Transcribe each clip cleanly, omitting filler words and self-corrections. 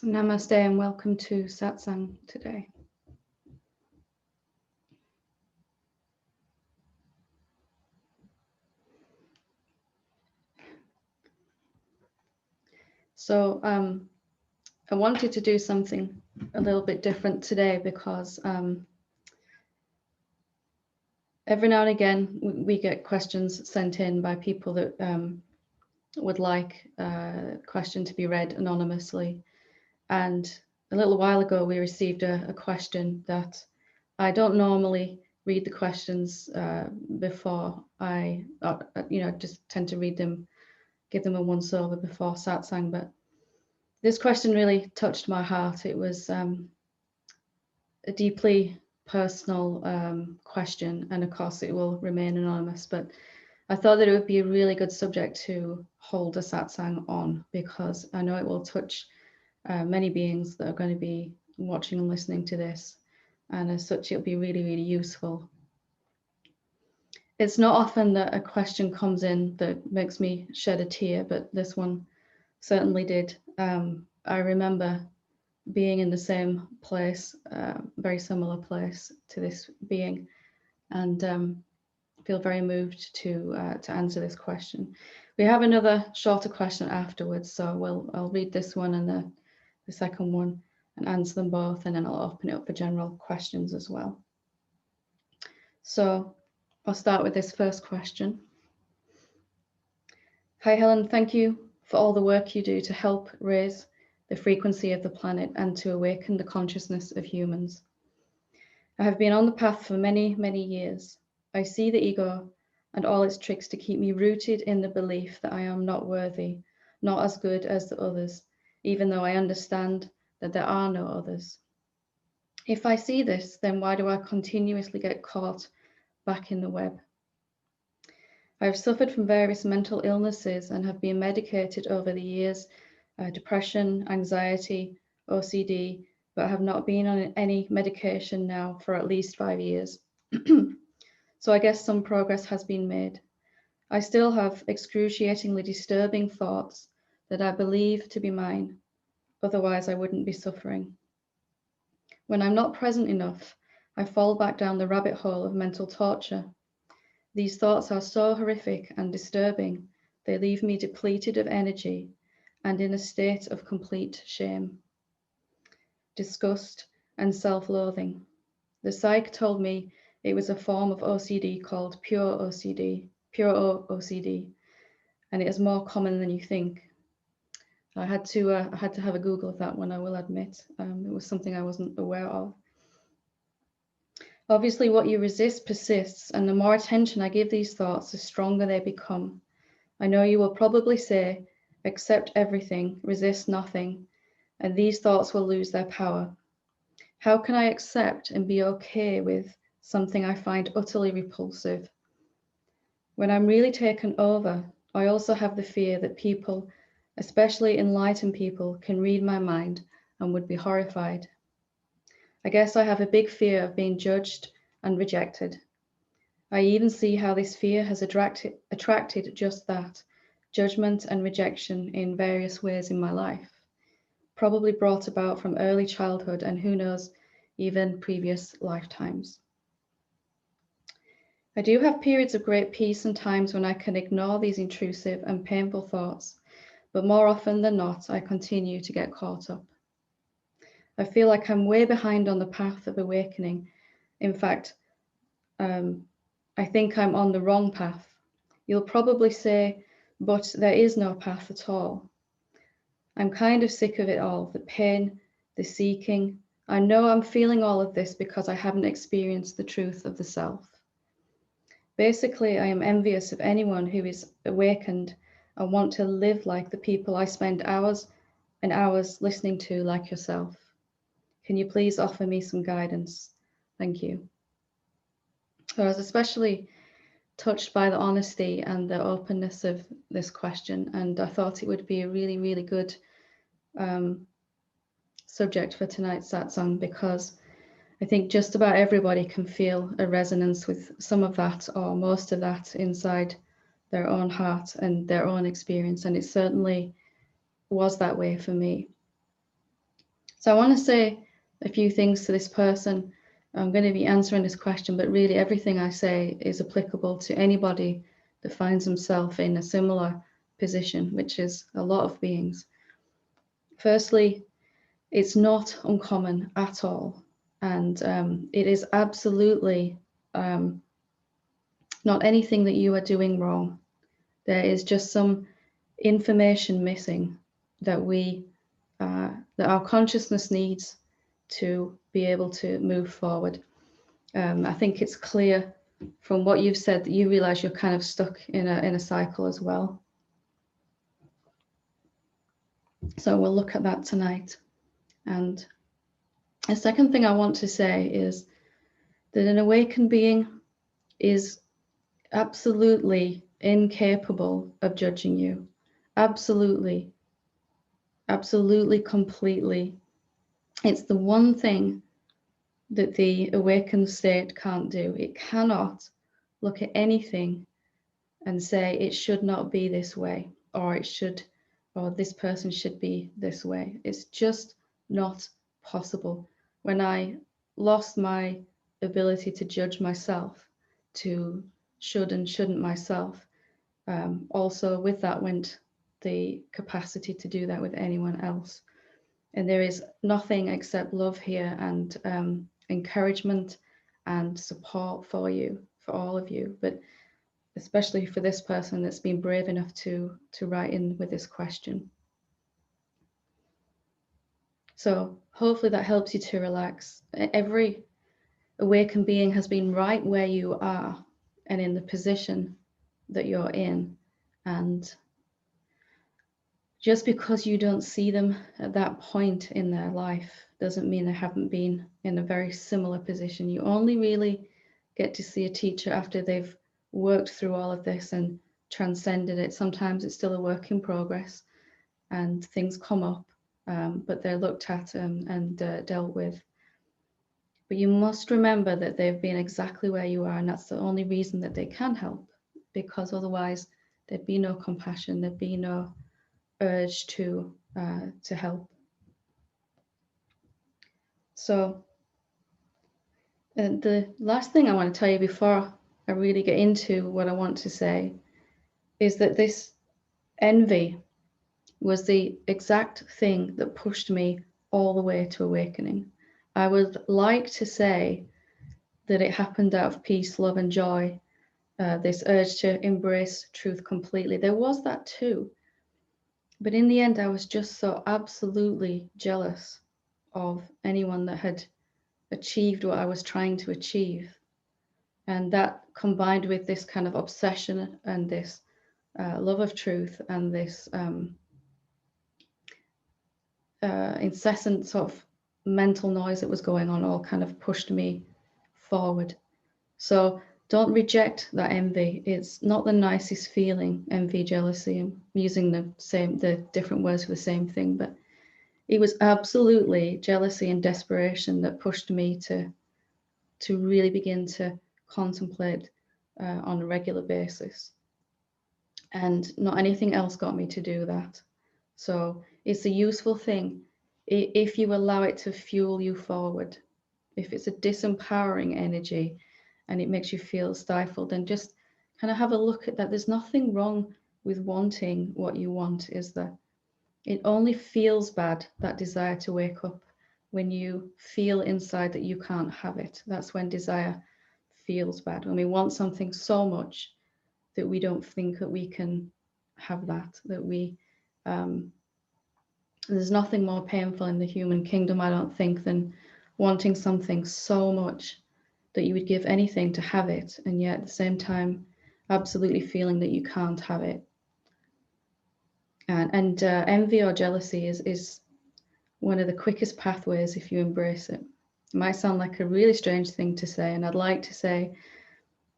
Namaste and welcome to Satsang today. So I wanted to do something a little bit different today because every now and again we get questions sent in by people that would like a question to be read anonymously. And a little while ago we received a question that I don't normally read the questions before I, just tend to read them, give them a once over before satsang. But this question really touched my heart. It was a deeply personal question, and of course it will remain anonymous, but I thought that it would be a really good subject to hold a satsang on, because I know it will touch many beings that are going to be watching and listening to this, and as such it'll be really, really useful. It's not often that a question comes in that makes me shed a tear, but this one certainly did. I remember being in the same place, very similar place to this being, and feel very moved to answer this question. We have another shorter question afterwards, so I'll read this one and the second one and answer them both, and then I'll open it up for general questions as well. So I'll start with this first question. Hi Helen, thank you for all the work you do to help raise the frequency of the planet and to awaken the consciousness of humans. I have been on the path for many, many years. I see the ego and all its tricks to keep me rooted in the belief that I am not worthy, not as good as the others, even though I understand that there are no others. If I see this, then why do I continuously get caught back in the web? I have suffered from various mental illnesses and have been medicated over the years, depression, anxiety, OCD, but have not been on any medication now for at least 5 years. So I guess some progress has been made. I still have excruciatingly disturbing thoughts that I believe to be mine, otherwise I wouldn't be suffering. When I'm not present enough, I fall back down the rabbit hole of mental torture. These thoughts are so horrific and disturbing, they leave me depleted of energy and in a state of complete shame, disgust, and self-loathing. The psych told me it was a form of OCD called pure OCD, and it is more common than you think. I had to have a Google of that one, I will admit. It was something I wasn't aware of. Obviously, what you resist persists, and the more attention I give these thoughts, the stronger they become. I know you will probably say, accept everything, resist nothing, and these thoughts will lose their power. How can I accept and be okay with something I find utterly repulsive? When I'm really taken over, I also have the fear that people, especially enlightened people, can read my mind and would be horrified. I guess I have a big fear of being judged and rejected. I even see how this fear has attracted just that, judgment and rejection in various ways in my life, probably brought about from early childhood and who knows, even previous lifetimes. I do have periods of great peace and times when I can ignore these intrusive and painful thoughts, but more often than not, I continue to get caught up. I feel like I'm way behind on the path of awakening. In fact, I think I'm on the wrong path. You'll probably say, but there is no path at all. I'm kind of sick of it all, the pain, the seeking. I know I'm feeling all of this because I haven't experienced the truth of the self. Basically, I am envious of anyone who is awakened and want to live like the people I spend hours and hours listening to, like yourself. Can you please offer me some guidance? Thank you. So I was especially touched by the honesty and the openness of this question, and I thought it would be a really, really good subject for tonight's satsang, because I think just about everybody can feel a resonance with some of that or most of that inside their own heart and their own experience, and it certainly was that way for me. So I want to say a few things to this person. I'm going to be answering this question, but really everything I say is applicable to anybody that finds himself in a similar position, which is a lot of beings. Firstly, it's not uncommon at all. And it is absolutely not anything that you are doing wrong. There is just some information missing that that our consciousness needs to be able to move forward. I think it's clear from what you've said that you realize you're kind of stuck in a cycle as well. So we'll look at that tonight. And the second thing I want to say is that an awakened being is absolutely incapable of judging you. Absolutely, completely. It's the one thing that the awakened state can't do. It cannot look at anything and say it should not be this way, or this person should be this way. It's just not possible. When I lost my ability to judge myself, to should and shouldn't myself, also with that went the capacity to do that with anyone else. And there is nothing except love here, and encouragement and support for you, for all of you, but especially for this person that's been brave enough to write in with this question. So hopefully that helps you to relax. Every awakened being has been right where you are and in the position that you're in. And just because you don't see them at that point in their life doesn't mean they haven't been in a very similar position. You only really get to see a teacher after they've worked through all of this and transcended it. Sometimes it's still a work in progress and things come up, but they're looked at and dealt with. But you must remember that they've been exactly where you are, and that's the only reason that they can help, because otherwise there'd be no compassion, there'd be no urge to help. So the last thing I want to tell you before I really get into what I want to say is that this envy was the exact thing that pushed me all the way to awakening. I would like to say that it happened out of peace, love, and joy, this urge to embrace truth completely. There was that too. But in the end, I was just so absolutely jealous of anyone that had achieved what I was trying to achieve. And that combined with this kind of obsession and this love of truth and this incessant sort of mental noise that was going on all kind of pushed me forward. So don't reject that envy. It's not the nicest feeling, envy, jealousy. I'm using the different words for the same thing, but it was absolutely jealousy and desperation that pushed me to really begin to contemplate on a regular basis. And not anything else got me to do that. So it's a useful thing if you allow it to fuel you forward. If it's a disempowering energy and it makes you feel stifled, then just kind of have a look at that. There's nothing wrong with wanting what you want, is there? It only feels bad, that desire to wake up, when you feel inside that you can't have it. That's when desire feels bad, when we want something so much that we don't think that we can have that, there's nothing more painful in the human kingdom, I don't think, than wanting something so much that you would give anything to have it, and yet at the same time absolutely feeling that you can't have it. And envy or jealousy is one of the quickest pathways if you embrace it. It might sound like a really strange thing to say, and I'd like to say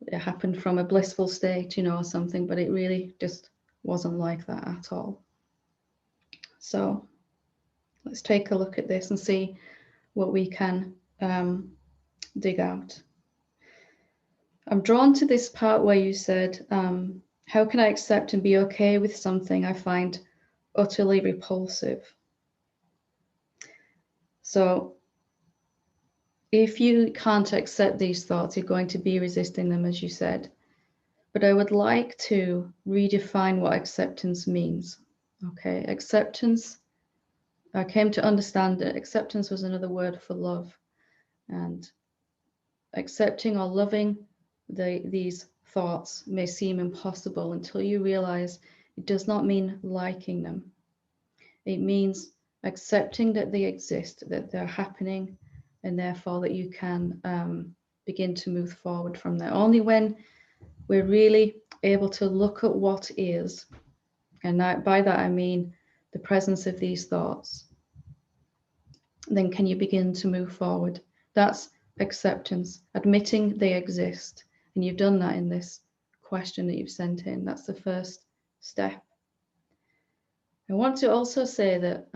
it happened from a blissful state, or something, but it really just wasn't like that at all. So let's take a look at this and see what we can dig out. I'm drawn to this part where you said, how can I accept and be okay with something I find utterly repulsive? So if you can't accept these thoughts, you're going to be resisting them, as you said. But I would like to redefine what acceptance means. Okay, acceptance, I came to understand that acceptance was another word for love. And accepting or loving these thoughts may seem impossible until you realize it does not mean liking them. It means accepting that they exist, that they're happening, and therefore that you can begin to move forward from there. Only when we're really able to look at what is, and by that I mean the presence of these thoughts, then can you begin to move forward. That's acceptance, admitting they exist. And you've done that in this question that you've sent in. That's the first step. I want to also say that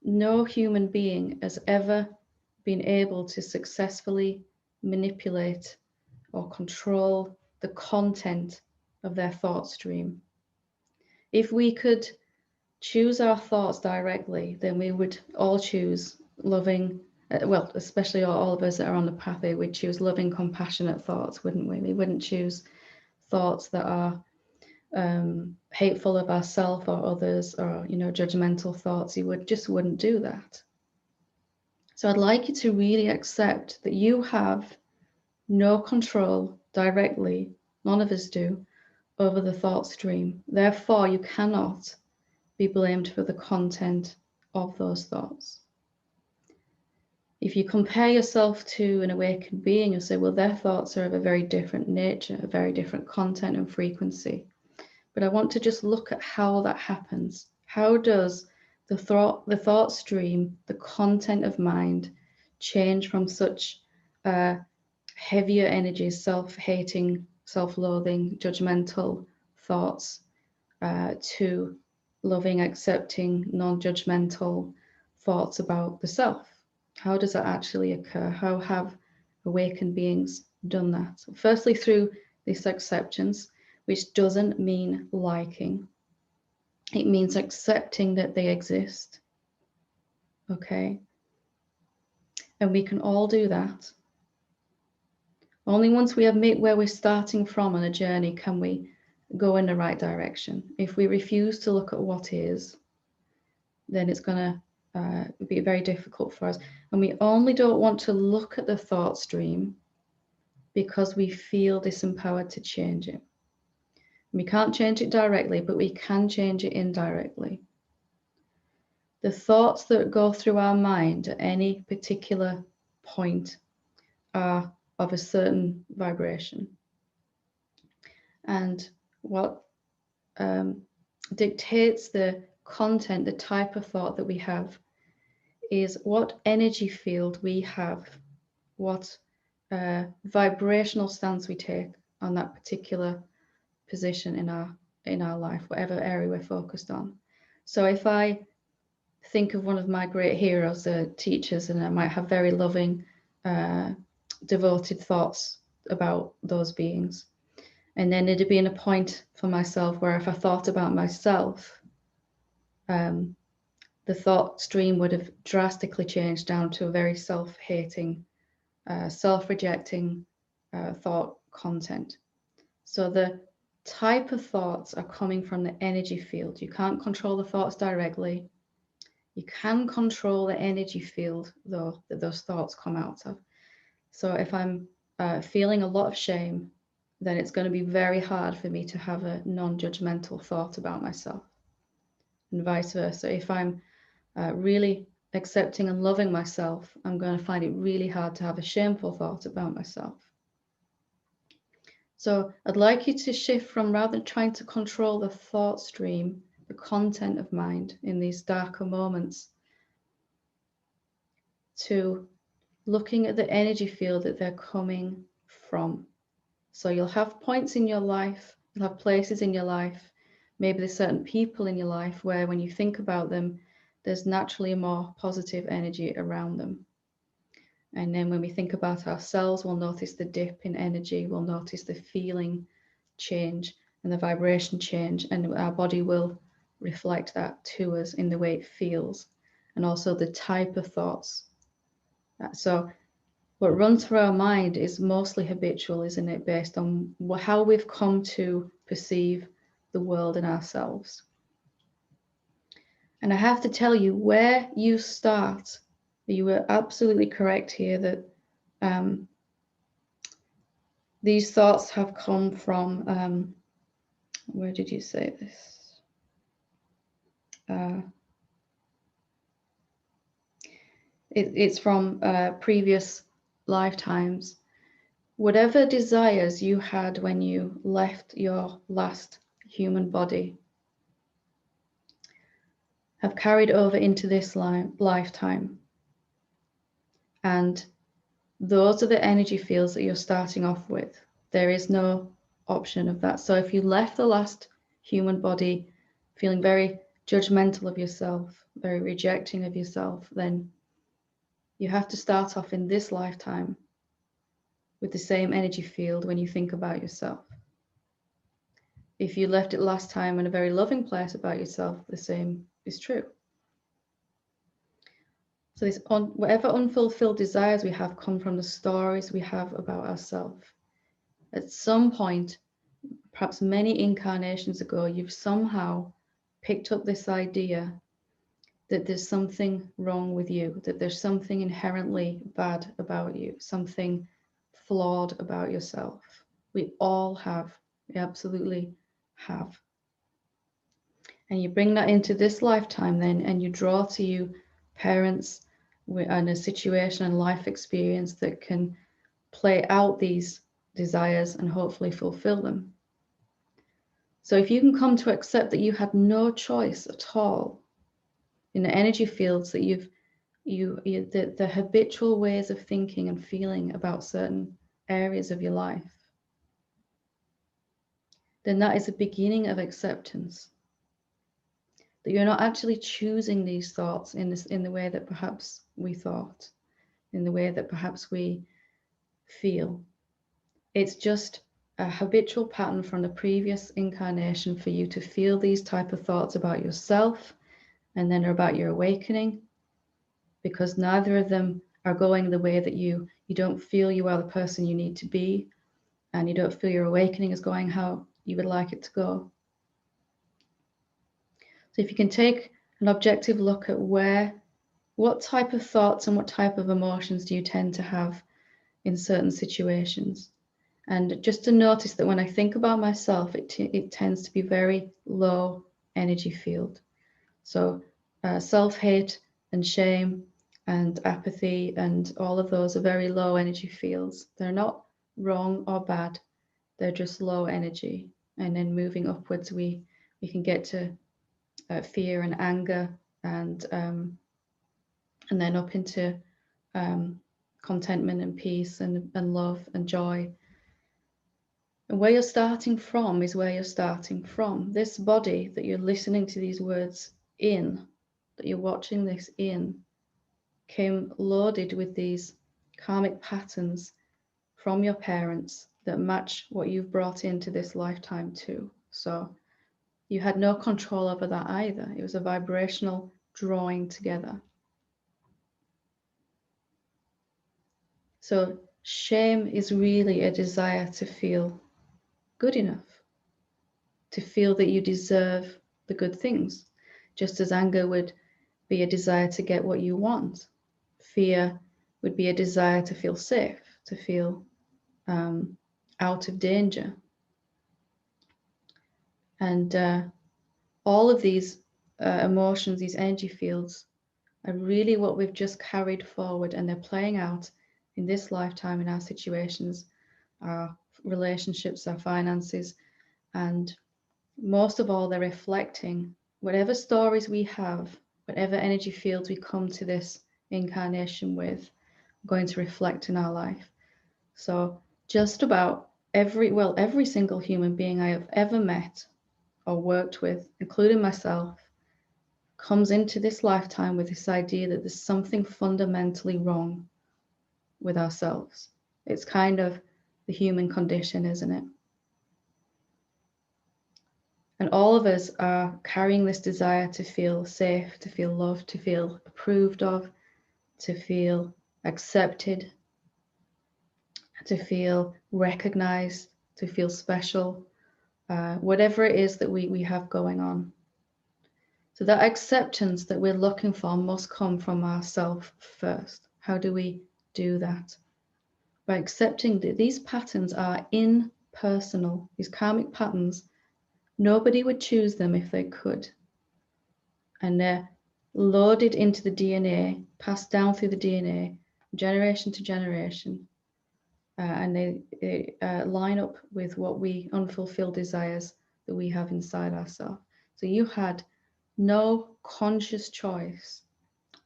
no human being has ever been able to successfully manipulate or control the content of their thought stream. If we could choose our thoughts directly, then we would all choose loving, well, especially all of us that are on the pathway, we'd choose loving, compassionate thoughts, wouldn't we? We wouldn't choose thoughts that are hateful of ourselves or others, or judgmental thoughts. You wouldn't do that. So I'd like you to really accept that you have no control directly, none of us do, over the thought stream. Therefore, you cannot be blamed for the content of those thoughts. If you compare yourself to an awakened being, you'll say, well, their thoughts are of a very different nature, a very different content and frequency. But I want to just look at how that happens. How does the thought stream, the content of mind, change from such heavier energies, self-hating, self-loathing, judgmental thoughts to loving, accepting, non-judgmental thoughts about the self? How does that actually occur? How have awakened beings done that? Firstly, through this acceptance, which doesn't mean liking. It means accepting that they exist. Okay? And we can all do that. Only once we admit where we're starting from on a journey can we go in the right direction. If we refuse to look at what is, then it's going to be very difficult for us. And we only don't want to look at the thought stream because we feel disempowered to change it. We can't change it directly, but we can change it indirectly. The thoughts that go through our mind at any particular point are of a certain vibration. And what dictates the content, the type of thought that we have, is what energy field we have, what vibrational stance we take on that particular position in our life, whatever area we're focused on. So if I think of one of my great heroes, the teachers, and I might have very loving, devoted thoughts about those beings. And then it'd be in a point for myself where if I thought about myself, the thought stream would have drastically changed down to a very self-hating, self-rejecting thought content. So the type of thoughts are coming from the energy field. You can't control the thoughts directly. You can control the energy field, though, that those thoughts come out of. So if I'm feeling a lot of shame, then it's going to be very hard for me to have a non-judgmental thought about myself, and vice versa. If I'm really accepting and loving myself, I'm going to find it really hard to have a shameful thought about myself. So I'd like you to shift from, rather than trying to control the thought stream, the content of mind in these darker moments, to looking at the energy field that they're coming from. So you'll have points in your life, you'll have places in your life, maybe there's certain people in your life where when you think about them, there's naturally a more positive energy around them. And then when we think about ourselves, we'll notice the dip in energy, we'll notice the feeling change and the vibration change, and our body will reflect that to us in the way it feels. and also the type of thoughts. So what runs through our mind is mostly habitual, isn't it, based on how we've come to perceive the world and ourselves. And I have to tell you, where you start, you were absolutely correct here that these thoughts have come from, where did you say this? It's from previous lifetimes. Whatever desires you had when you left your last human body have carried over into this lifetime. And those are the energy fields that you're starting off with. There is no option of that. So if you left the last human body feeling very judgmental of yourself, very rejecting of yourself, then you have to start off in this lifetime with the same energy field when you think about yourself. If you left it last time in a very loving place about yourself, the same is true. So whatever unfulfilled desires we have come from the stories we have about ourselves. At some point, perhaps many incarnations ago, you've somehow picked up this idea that there's something wrong with you, that there's something inherently bad about you, something flawed about yourself. We all have, we absolutely have. And you bring that into this lifetime then, and you draw to you parents and a situation and life experience that can play out these desires and hopefully fulfill them. So if you can come to accept that you had no choice at all in the energy fields, that the habitual ways of thinking and feeling about certain areas of your life, then that is a beginning of acceptance. That you're not actually choosing these thoughts in the way that perhaps we thought, in the way that perhaps we feel. It's just a habitual pattern from the previous incarnation for you to feel these type of thoughts about yourself, and then about your awakening, because neither of them are going the way that you don't feel you are the person you need to be, and you don't feel your awakening is going how you would like it to go. So if you can take an objective look at what type of thoughts and what type of emotions do you tend to have in certain situations, and just to notice that when I think about myself, it tends to be very low energy field. So self-hate and shame and apathy and all of those are very low energy fields. They're not wrong or bad, they're just low energy. And then moving upwards, we can get to fear and anger, and then up into contentment and peace and love and joy. And where you're starting from is where you're starting from. This body that you're listening to these words in, that you're watching this in, came loaded with these karmic patterns from your parents that match what you've brought into this lifetime too. So you had no control over that either. It was a vibrational drawing together. So shame is really a desire to feel good enough, to feel that you deserve the good things, just as anger would be a desire to get what you want. Fear would be a desire to feel safe, to feel out of danger. And all of these emotions, these energy fields, are really what we've just carried forward, and they're playing out in this lifetime in our situations, our relationships, our finances, and most of all, they're reflecting whatever stories we have, whatever energy fields we come to this incarnation with, going to reflect in our life. So just about every single human being I have ever met or worked with, including myself, comes into this lifetime with this idea that there's something fundamentally wrong with ourselves. It's kind of the human condition, isn't it? And all of us are carrying this desire to feel safe, to feel loved, to feel approved of, to feel accepted, to feel recognized, to feel special, whatever it is that we have going on. So that acceptance that we're looking for must come from ourselves first. How do we do that? By accepting that these patterns are impersonal, these karmic patterns. Nobody would choose them if they could. And they're loaded into the DNA, passed down through the DNA, generation to generation. And they line up with what we unfulfilled desires that we have inside ourselves. So you had no conscious choice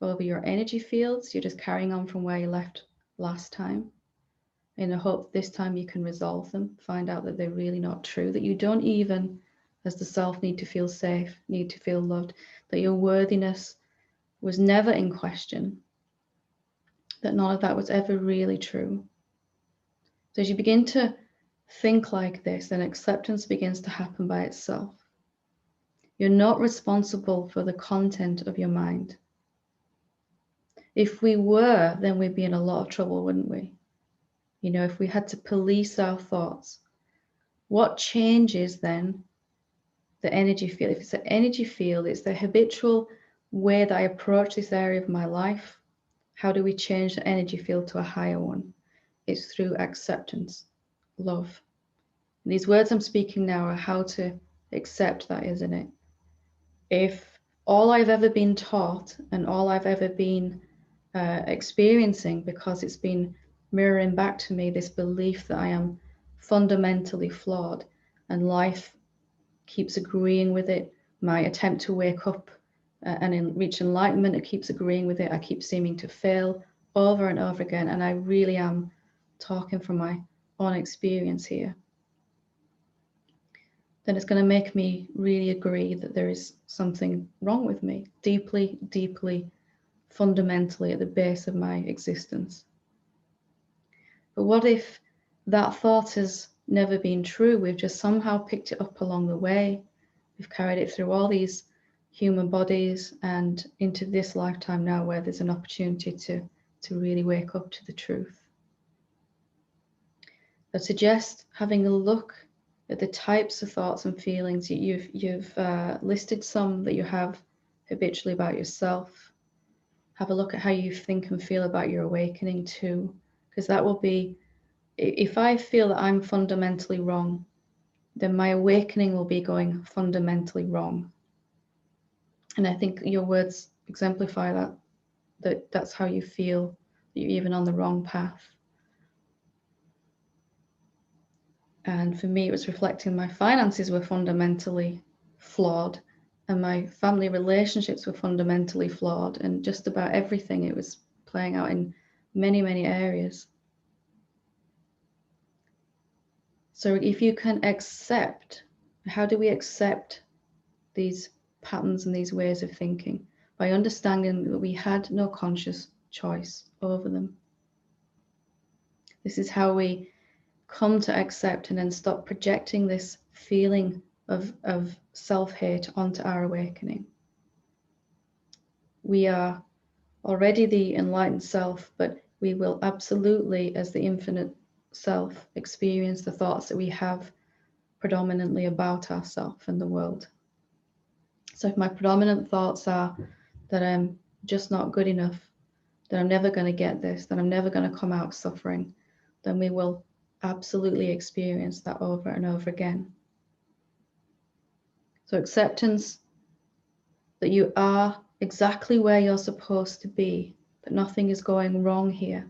over your energy fields. You're just carrying on from where you left last time, in the hope this time you can resolve them, find out that they're really not true, that you don't even, as the self, need to feel safe, need to feel loved, that your worthiness was never in question, that none of that was ever really true. So as you begin to think like this, then acceptance begins to happen by itself. You're not responsible for the content of your mind. If we were, then we'd be in a lot of trouble, wouldn't we? You know, if we had to police our thoughts, what changes then the energy field? If it's an energy field, it's the habitual way that I approach this area of my life. How do we change the energy field to a higher one? It's through acceptance, love. And these words I'm speaking now are how to accept that, isn't it? If all I've ever been taught and all I've ever been experiencing, because it's been mirroring back to me this belief that I am fundamentally flawed and life keeps agreeing with it, my attempt to wake up and reach enlightenment, it keeps agreeing with it, I keep seeming to fail over and over again, and I really am talking from my own experience here, then it's going to make me really agree that there is something wrong with me, deeply, deeply, fundamentally at the base of my existence. But what if that thought has never been true? We've just somehow picked it up along the way. We've carried it through all these human bodies and into this lifetime now, where there's an opportunity to really wake up to the truth. I suggest having a look at the types of thoughts and feelings. You've listed some that you have habitually about yourself. Have a look at how you think and feel about your awakening too, because that will be, if I feel that I'm fundamentally wrong, then my awakening will be going fundamentally wrong. And I think your words exemplify that's how you feel, that you're even on the wrong path. And for me, it was reflecting my finances were fundamentally flawed and my family relationships were fundamentally flawed, and just about everything, it was playing out in many, many areas. So if you can accept, how do we accept these patterns and these ways of thinking? By understanding that we had no conscious choice over them. This is how we come to accept and then stop projecting this feeling of self-hate onto our awakening. We are already the enlightened self, but we will absolutely, as the infinite self, experience the thoughts that we have predominantly about ourselves and the world. So if my predominant thoughts are that I'm just not good enough, that I'm never going to get this, that I'm never going to come out suffering, then we will absolutely experience that over and over again. So acceptance that you are exactly where you're supposed to be, that nothing is going wrong here,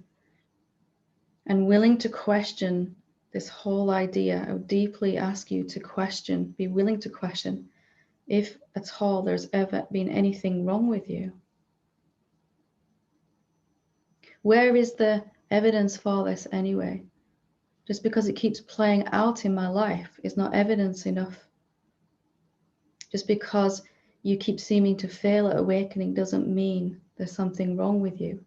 and willing to question this whole idea. I would deeply ask you to question, be willing to question if at all there's ever been anything wrong with you. Where is the evidence for this anyway? Just because it keeps playing out in my life is not evidence enough. Just because you keep seeming to fail at awakening doesn't mean there's something wrong with you.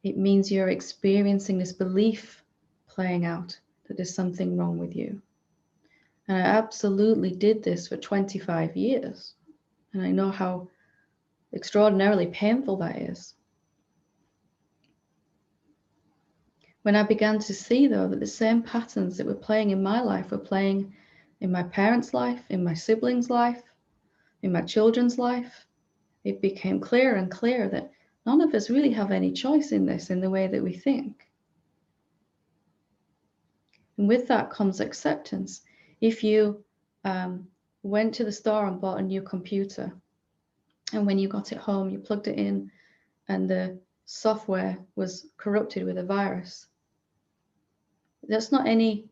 It means you're experiencing this belief playing out that there's something wrong with you. And I absolutely did this for 25 years. And I know how extraordinarily painful that is. When I began to see, though, that the same patterns that were playing in my life were playing in my parents' life, in my siblings' life, in my children's life, it became clearer and clearer that none of us really have any choice in this, in the way that we think. And with that comes acceptance. If you went to the store and bought a new computer, and when you got it home, you plugged it in and the software was corrupted with a virus, that's not any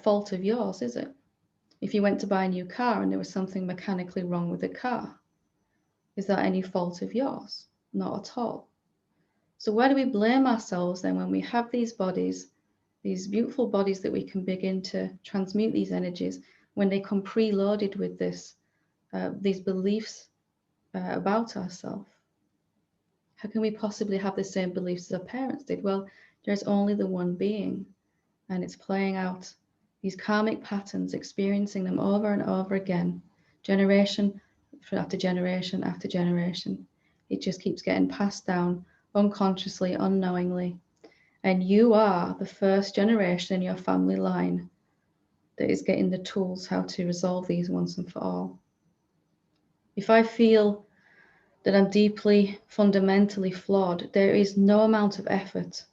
fault of yours, is it? If you went to buy a new car and there was something mechanically wrong with the car, is that any fault of yours? Not at all. So why do we blame ourselves then when we have these bodies, these beautiful bodies that we can begin to transmute these energies, when they come preloaded with these beliefs about ourselves? How can we possibly have the same beliefs as our parents did? Well, there's only the one being, and it's playing out these karmic patterns, experiencing them over and over again, generation after generation after generation. It just keeps getting passed down unconsciously, unknowingly. And you are the first generation in your family line that is getting the tools how to resolve these once and for all. If I feel that I'm deeply, fundamentally flawed, there is no amount of effort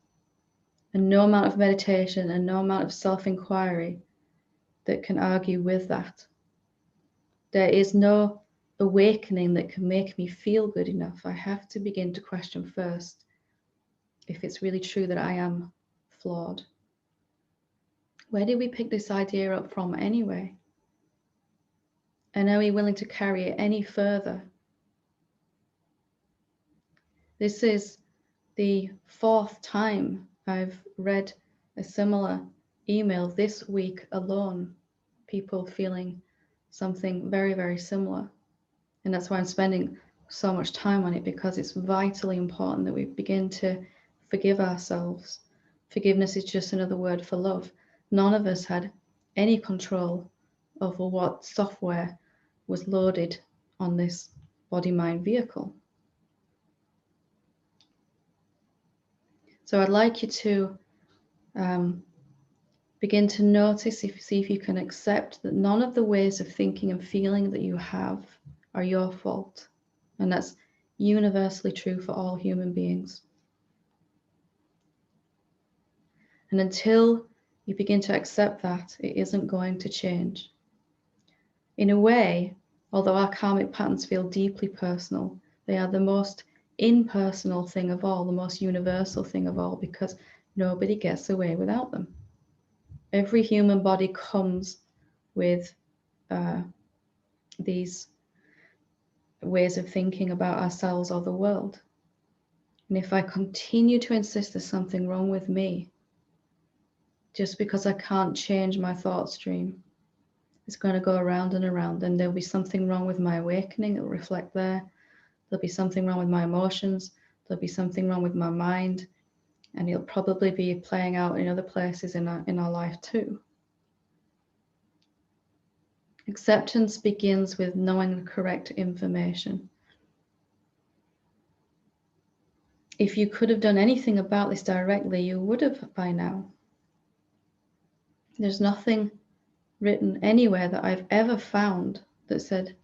and no amount of meditation and no amount of self-inquiry that can argue with that. There is no awakening that can make me feel good enough. I have to begin to question first if it's really true that I am flawed. Where did we pick this idea up from anyway? And are we willing to carry it any further? This is the 4th time I've read a similar email this week alone. People feeling something very, very similar. And that's why I'm spending so much time on it, because it's vitally important that we begin to forgive ourselves. Forgiveness is just another word for love. None of us had any control over what software was loaded on this body-mind vehicle. So I'd like you to begin to notice, see if you can accept that none of the ways of thinking and feeling that you have are your fault. And that's universally true for all human beings. And until you begin to accept that, it isn't going to change. In a way, although our karmic patterns feel deeply personal, they are the most impersonal thing of all, the most universal thing of all, because nobody gets away without them. Every human body comes with these ways of thinking about ourselves or the world. And if I continue to insist there's something wrong with me, just because I can't change my thought stream, it's going to go around and around, and there'll be something wrong with my awakening. It'll reflect there. There'll be something wrong with my emotions. There'll be something wrong with my mind, and it'll probably be playing out in other places in our life too. Acceptance begins with knowing the correct information. If you could have done anything about this directly, you would have by now. There's nothing written anywhere that I've ever found that said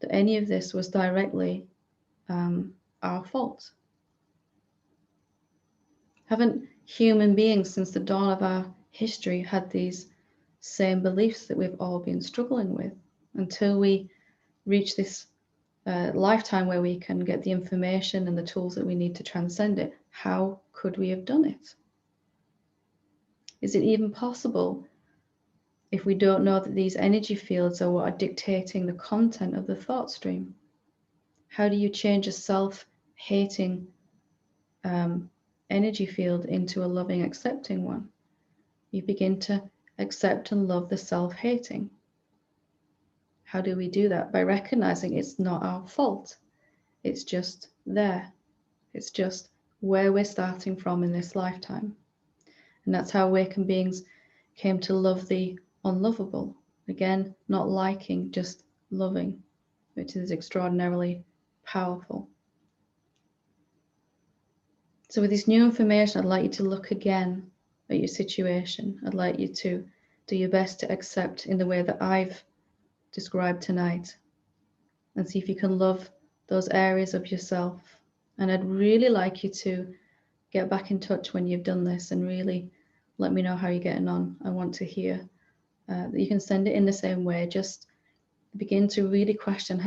that any of this was directly our fault. Haven't human beings since the dawn of our history had these same beliefs that we've all been struggling with until we reach this lifetime where we can get the information and the tools that we need to transcend it? How could we have done it? Is it even possible if we don't know that these energy fields are what are dictating the content of the thought stream? How do you change a self-hating energy field into a loving, accepting one? You begin to accept and love the self-hating. How do we do that? By recognizing it's not our fault. It's just there. It's just where we're starting from in this lifetime. And that's how awakened beings came to love the unlovable. Again, not liking, just loving, which is extraordinarily powerful. So with this new information, I'd like you to look again at your situation. I'd like you to do your best to accept in the way that I've described tonight, and see if you can love those areas of yourself. And I'd really like you to get back in touch when you've done this and really let me know how you're getting on. I want to hear that. You can send it in the same way. Just begin to really question,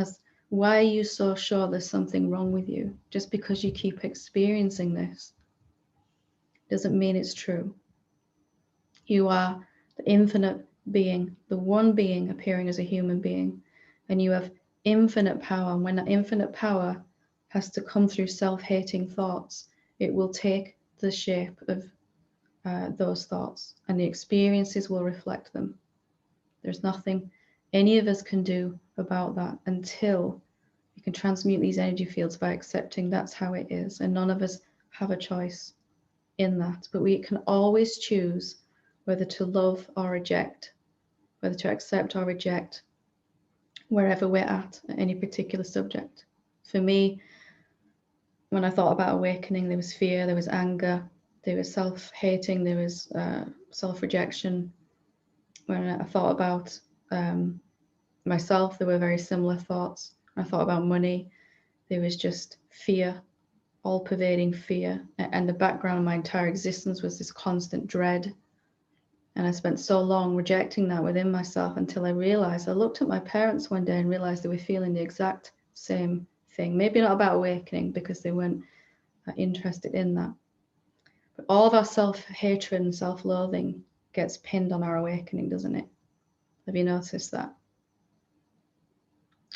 why are you so sure there's something wrong with you? Just because you keep experiencing this doesn't mean it's true. You are the infinite being, the one being appearing as a human being, and you have infinite power. And when that infinite power has to come through self-hating thoughts, it will take the shape of those thoughts, and the experiences will reflect them. There's nothing any of us can do about that until you can transmute these energy fields by accepting that's how it is, and none of us have a choice in that. But we can always choose whether to love or reject, whether to accept or reject, wherever we're at any particular subject. For me, when I thought about awakening, there was fear, there was anger, there was self-hating, there was self-rejection. When I thought about myself, there were very similar thoughts. I thought about money, there was just fear, all-pervading fear. And the background of my entire existence was this constant dread. And I spent so long rejecting that within myself until I realized, I looked at my parents one day and realized they were feeling the exact same thing. Maybe not about awakening because they weren't interested in that. But all of our self-hatred and self-loathing gets pinned on our awakening, doesn't it? Have you noticed that?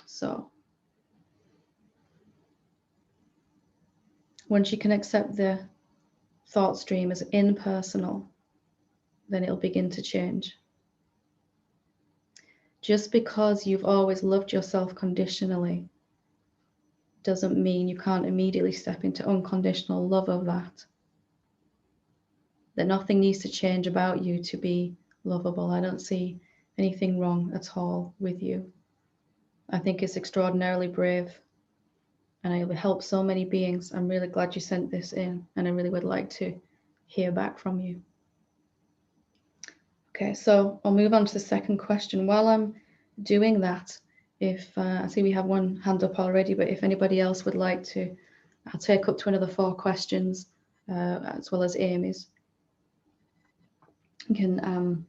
So once you can accept the thought stream as impersonal, then it'll begin to change. Just because you've always loved yourself conditionally doesn't mean you can't immediately step into unconditional love of that. That nothing needs to change about you to be lovable. I don't see anything wrong at all with you. I think it's extraordinarily brave, and it will help so many beings. I'm really glad you sent this in, and I really would like to hear back from you. Okay, so I'll move on to the second question. While I'm doing that, if I see we have one hand up already, but if anybody else would like to, I'll take up to another 4 questions, as well as Amy's. You can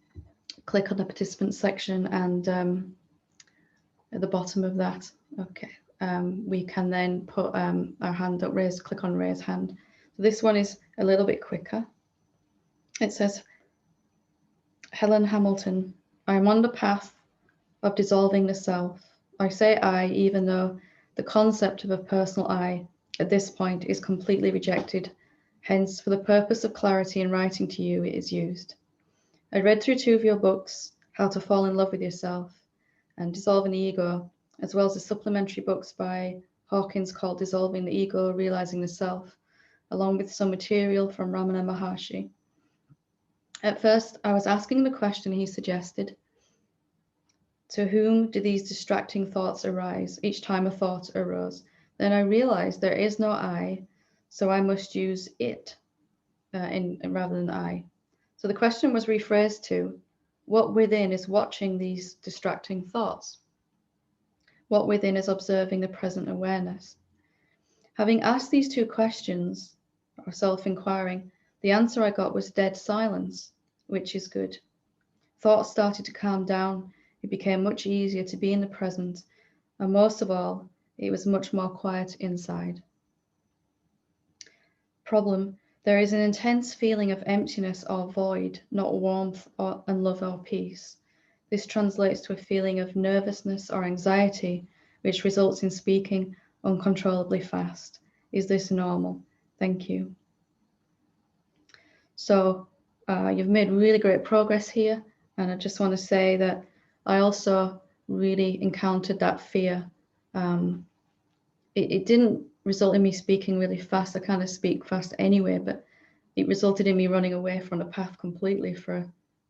click on the participant section, and at the bottom of that, okay, we can then put our hand up, click on raise hand. So this one is a little bit quicker. It says, Helen Hamilton, I am on the path of dissolving the self. I say I, even though the concept of a personal I at this point is completely rejected. Hence, for the purpose of clarity in writing to you, it is used. I read through 2 of your books, How to Fall in Love with Yourself and Dissolving the Ego, as well as the supplementary books by Hawkins called Dissolving the Ego, Realizing the Self, along with some material from Ramana Maharshi. At first, I was asking the question he suggested. To whom do these distracting thoughts arise each time a thought arose? Then I realized there is no I, so I must use it rather than I. So the question was rephrased to, what within is watching these distracting thoughts? What within is observing the present awareness? Having asked these 2 questions, or self-inquiring, the answer I got was dead silence, which is good. Thoughts started to calm down. It became much easier to be in the present, and most of all, it was much more quiet inside. Problem: there is an intense feeling of emptiness or void, not warmth and love or peace. This translates to a feeling of nervousness or anxiety, which results in speaking uncontrollably fast. Is this normal? Thank you. So you've made really great progress here, and I just want to say that I also really encountered that fear. It didn't result in me speaking really fast. I kind of speak fast anyway, but it resulted in me running away from the path completely for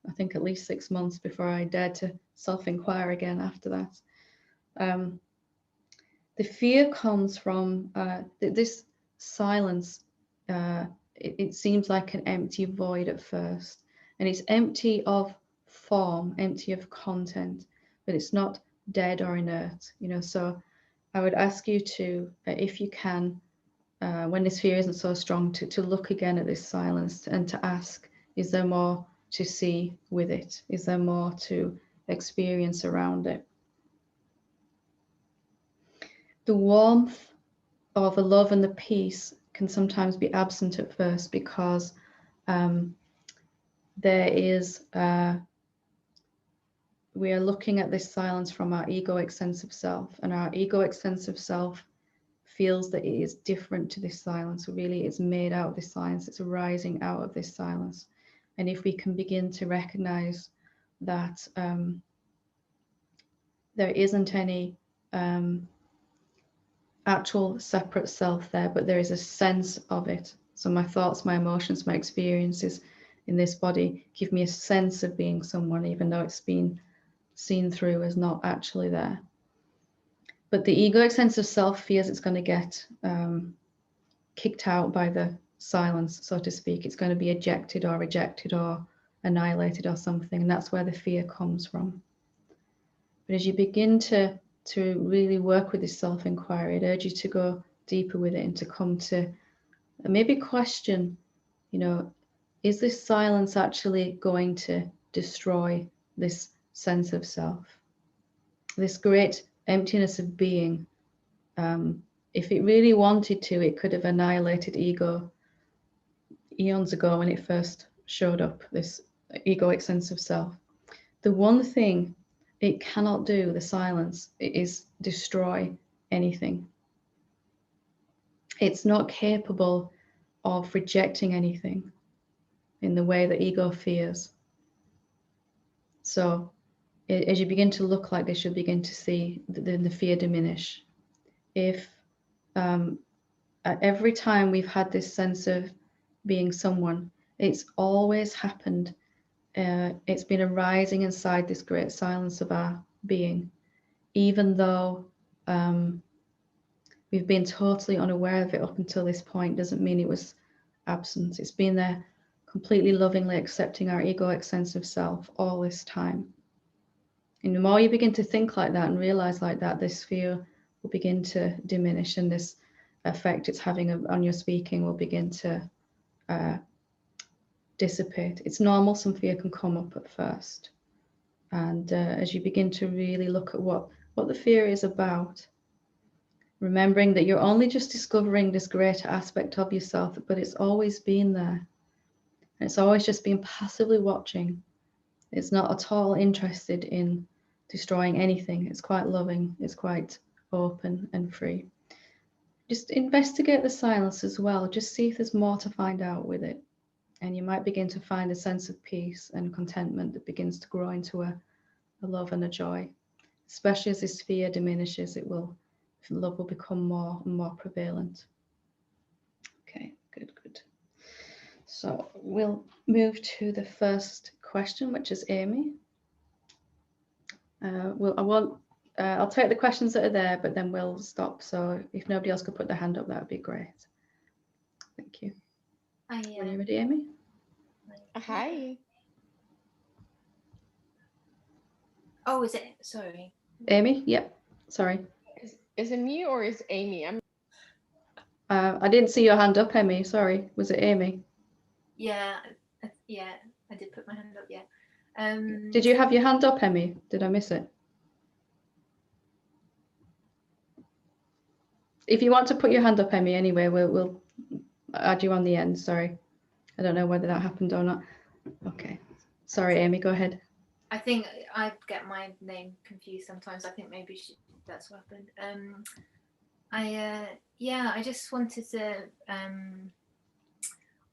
I think, at least 6 months before I dared to self-inquire again after that. The fear comes from this silence. It seems like an empty void at first, and it's empty of form, empty of content, but it's not dead or inert, So I would ask you to, if you can, when this fear isn't so strong, to look again at this silence and to ask, is there more to see with it? Is there more to experience around it? The warmth or the love and the peace can sometimes be absent at first because there is, we are looking at this silence from our egoic sense of self, and our egoic sense of self feels that it is different to this silence. Really, it's made out of this silence, it's arising out of this silence. And if we can begin to recognize that there isn't any actual separate self there, but there is a sense of it. So my thoughts, my emotions, my experiences in this body give me a sense of being someone, even though it's been seen through as not actually there. But the egoic sense of self fears it's going to get kicked out by the silence, so to speak. It's going to be ejected or rejected or annihilated or something, and that's where the fear comes from. But as you begin to really work with this self-inquiry, I'd urge you to go deeper with it and to come to maybe question, is this silence actually going to destroy this sense of self, this great emptiness of being? If it really wanted to, it could have annihilated ego eons ago when it first showed up, this egoic sense of self. The one thing it cannot do, the silence, is destroy anything. It's not capable of rejecting anything in the way that ego fears. So as you begin to look like this, you'll begin to see the fear diminish. If every time we've had this sense of being someone, it's always happened. It's been arising inside this great silence of our being, even though we've been totally unaware of it up until this point. Doesn't mean it was absent. It's been there, completely lovingly accepting our egoic sense of self all this time. And the more you begin to think like that and realize like that, this fear will begin to diminish, and this effect it's having on your speaking will begin to dissipate. It's normal, some fear can come up at first. And as you begin to really look at what the fear is about, remembering that you're only just discovering this greater aspect of yourself, but it's always been there. And it's always just been passively watching. It's not at all interested in destroying anything. It's quite loving. It's quite open and free. Just investigate the silence as well. Just see if there's more to find out with it. And you might begin to find a sense of peace and contentment that begins to grow into a love and a joy. Especially as this fear diminishes, love will become more and more prevalent. Okay, good. So we'll move to the first question, which is Amy. I'll take the questions that are there, but then we'll stop. So if nobody else could put their hand up, that would be great. Thank you. Are you ready, Amy? Hi. Oh, is it? Sorry. Amy? Yep. Sorry. Is it me or is Amy? I didn't see your hand up, Amy. Sorry. Was it Amy? Yeah, I did put my hand up. Yeah. Did you have your hand up, Amy? Did I miss it? If you want to put your hand up, Amy, anyway, we'll add you on the end. Sorry. I don't know whether that happened or not. Okay. Sorry, Amy, go ahead. I think I get my name confused sometimes. I think maybe that's what happened. I just wanted to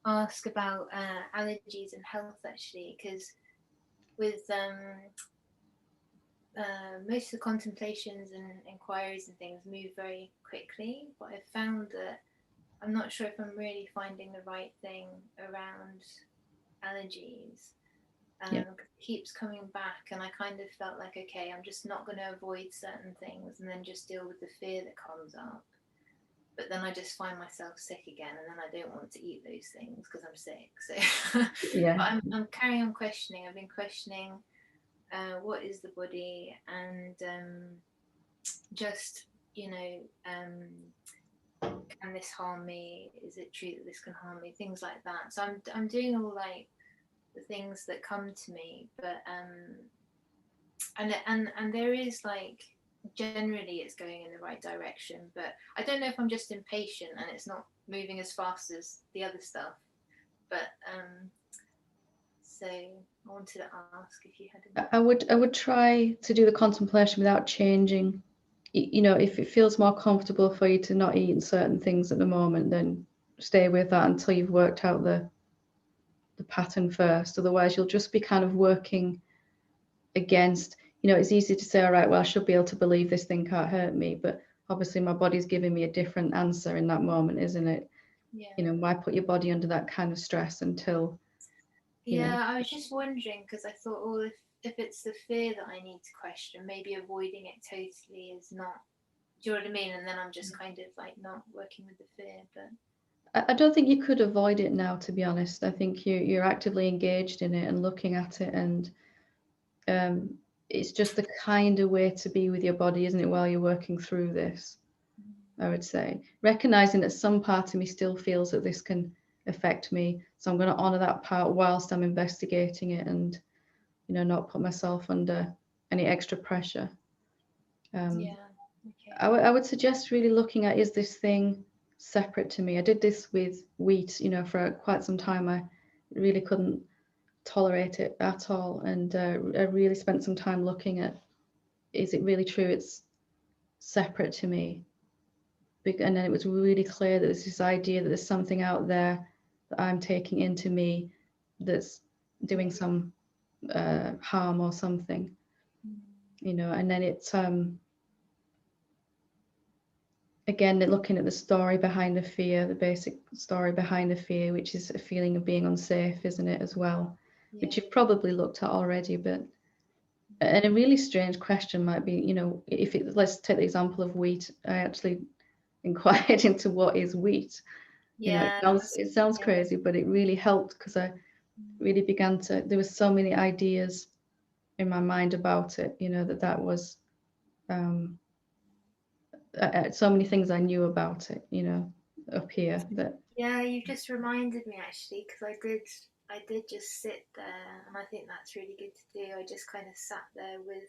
ask about allergies and health, actually, because with most of the contemplations and inquiries and things move very quickly, but I've found that I'm not sure if I'm really finding the right thing around allergies. Yeah. It keeps coming back, and I kind of felt like, okay, I'm just not going to avoid certain things and then just deal with the fear that comes up. But then I just find myself sick again, and then I don't want to eat those things because I'm sick. So, Yeah. but I'm carrying on questioning. I've been questioning what is the body, and just, can this harm me? Is it true that this can harm me? Things like that. So I'm doing all like the things that come to me, but and there is like, generally it's going in the right direction, but I don't know if I'm just impatient and it's not moving as fast as the other stuff. But so I wanted to ask if you had any. I would try to do the contemplation without changing. You know, if it feels more comfortable for you to not eat certain things at the moment, then stay with that until you've worked out the pattern first. Otherwise, you'll just be kind of working against, it's easy to say, all right, well, I should be able to believe this thing can't hurt me, but obviously my body's giving me a different answer in that moment, isn't it? Yeah. Why put your body under that kind of stress until Yeah, I was just wondering because I thought, well, if it's the fear that I need to question, maybe avoiding it totally is not. Do you know what I mean? And then I'm just kind of like not working with the fear. But I don't think you could avoid it now, to be honest. I think you're actively engaged in it and looking at it, and it's just the kind of way to be with your body, isn't it, while you're working through this? I would say recognizing that some part of me still feels that this can affect me, so I'm going to honor that part whilst I'm investigating it, and not put myself under any extra pressure. yeah, okay. I would suggest really looking at, is this thing separate to me? I did this with wheat, for quite some time. I really couldn't tolerate it at all, and I really spent some time looking at, is it really true it's separate to me? And then it was really clear that there's this idea that there's something out there that I'm taking into me that's doing some harm or something, and then it's again, looking at the story behind the fear, the basic story behind the fear, which is a feeling of being unsafe, isn't it, as well? Yeah. Which you've probably looked at already. But and a really strange question might be, let's take the example of wheat. I actually inquired into what is wheat. Yeah, It sounds crazy, but it really helped, because I really began to, there were so many ideas in my mind about it, that was so many things I knew about it, up here that. Yeah, you just reminded me actually, because I did just sit there, and I think that's really good to do. I just kind of sat there with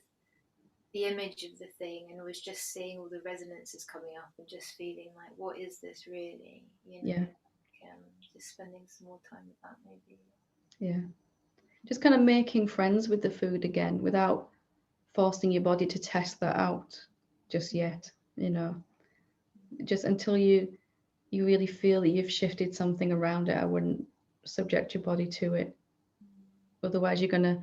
the image of the thing and was just seeing all the resonances coming up and just feeling like, what is this really? Yeah. Just spending some more time with that maybe. Yeah. Just kind of making friends with the food again without forcing your body to test that out just yet, just until you really feel that you've shifted something around it. I wouldn't subject your body to it. Otherwise you're going to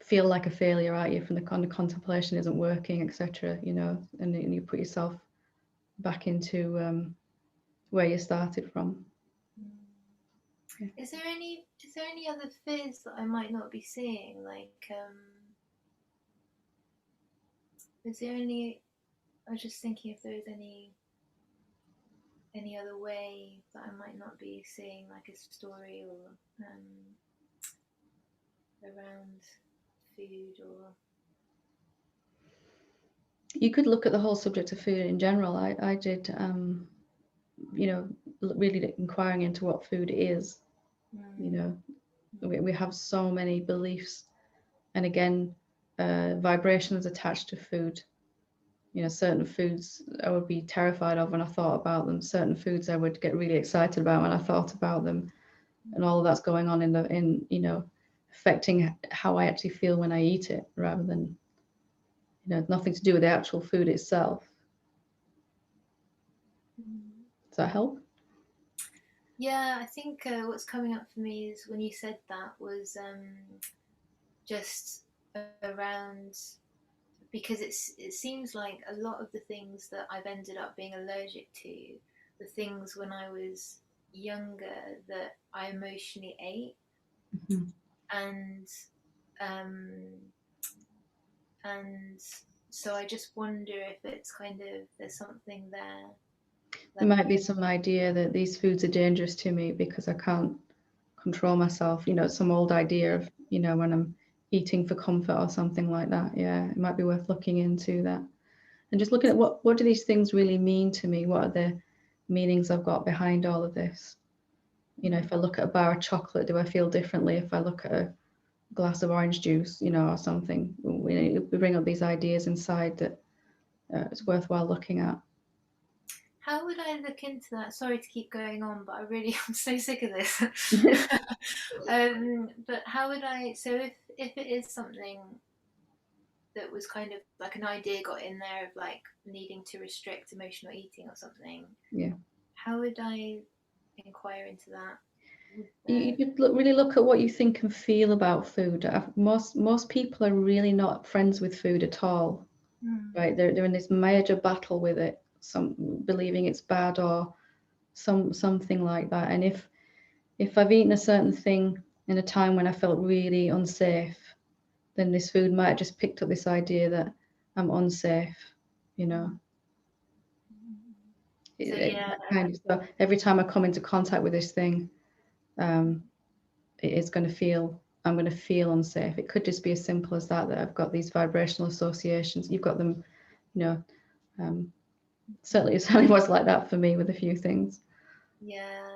feel like a failure, aren't you, from the kind of contemplation isn't working, etc., and you put yourself back into where you started from. Yeah. Is there any other fears that I might not be seeing? Like, is there any? I was just thinking if there is any other way that I might not be seeing, like a story or around food or. You could look at the whole subject of food in general. I did, really inquiring into what food is. We have so many beliefs, and again, vibrations attached to food. Certain foods I would be terrified of when I thought about them. Certain foods I would get really excited about when I thought about them, and all of that's going on in affecting how I actually feel when I eat it, rather than nothing to do with the actual food itself. Does that help? Yeah, I think what's coming up for me is when you said that was just around, because it seems like a lot of the things that I've ended up being allergic to were things when I was younger that I emotionally ate. Mm-hmm. and so I just wonder if it's kind of, there's something there. There might be some idea that these foods are dangerous to me because I can't control myself. You know, some old idea of, you know, when I'm eating for comfort or something like that. Yeah, it might be worth looking into that. And just looking at what do these things really mean to me? What are the meanings I've got behind all of this? You know, if I look at a bar of chocolate, do I feel differently if I look at a glass of orange juice, you know, or something? We bring up these ideas inside that it's worthwhile looking at. How would I look into that? Sorry to keep going on, but I'm so sick of this. But how would I, so if it is something that was kind of like an idea got in there of like needing to restrict emotional eating or something, Yeah. how would I inquire into that? You could really look at what you think and feel about food. Most people are really not friends with food at all, right? They're in this major battle with it, some believing it's bad or something like that. And if I've eaten a certain thing in a time when I felt really unsafe, then this food might have just picked up this idea that I'm unsafe, you know. So yeah, So every time I come into contact with this thing, it is going to feel, I'm going to feel unsafe. It could just be as simple as that I've got these vibrational associations. You've got them, you know, certainly it was like that for me with a few things. Yeah,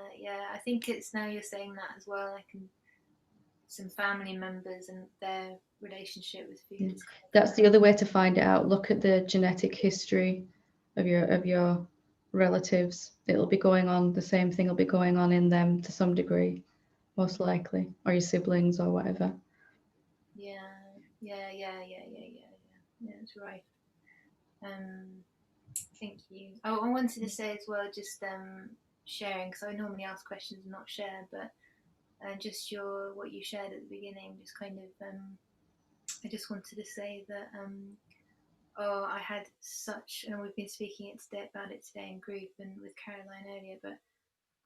I think it's, now you're saying that as well, I can, some family members and their relationship with food. Yeah. That's the other way to find it out. Look at the genetic history of your relatives. It'll be going on, the same thing will be going on in them to some degree, most likely, or your siblings or whatever. Yeah, that's right. Thank you. Oh, I wanted to say as well, just sharing, because I normally ask questions and not share, but just what you shared at the beginning, just kind of, I just wanted to say that, I had such, and we've been speaking about it today in group and with Caroline earlier, but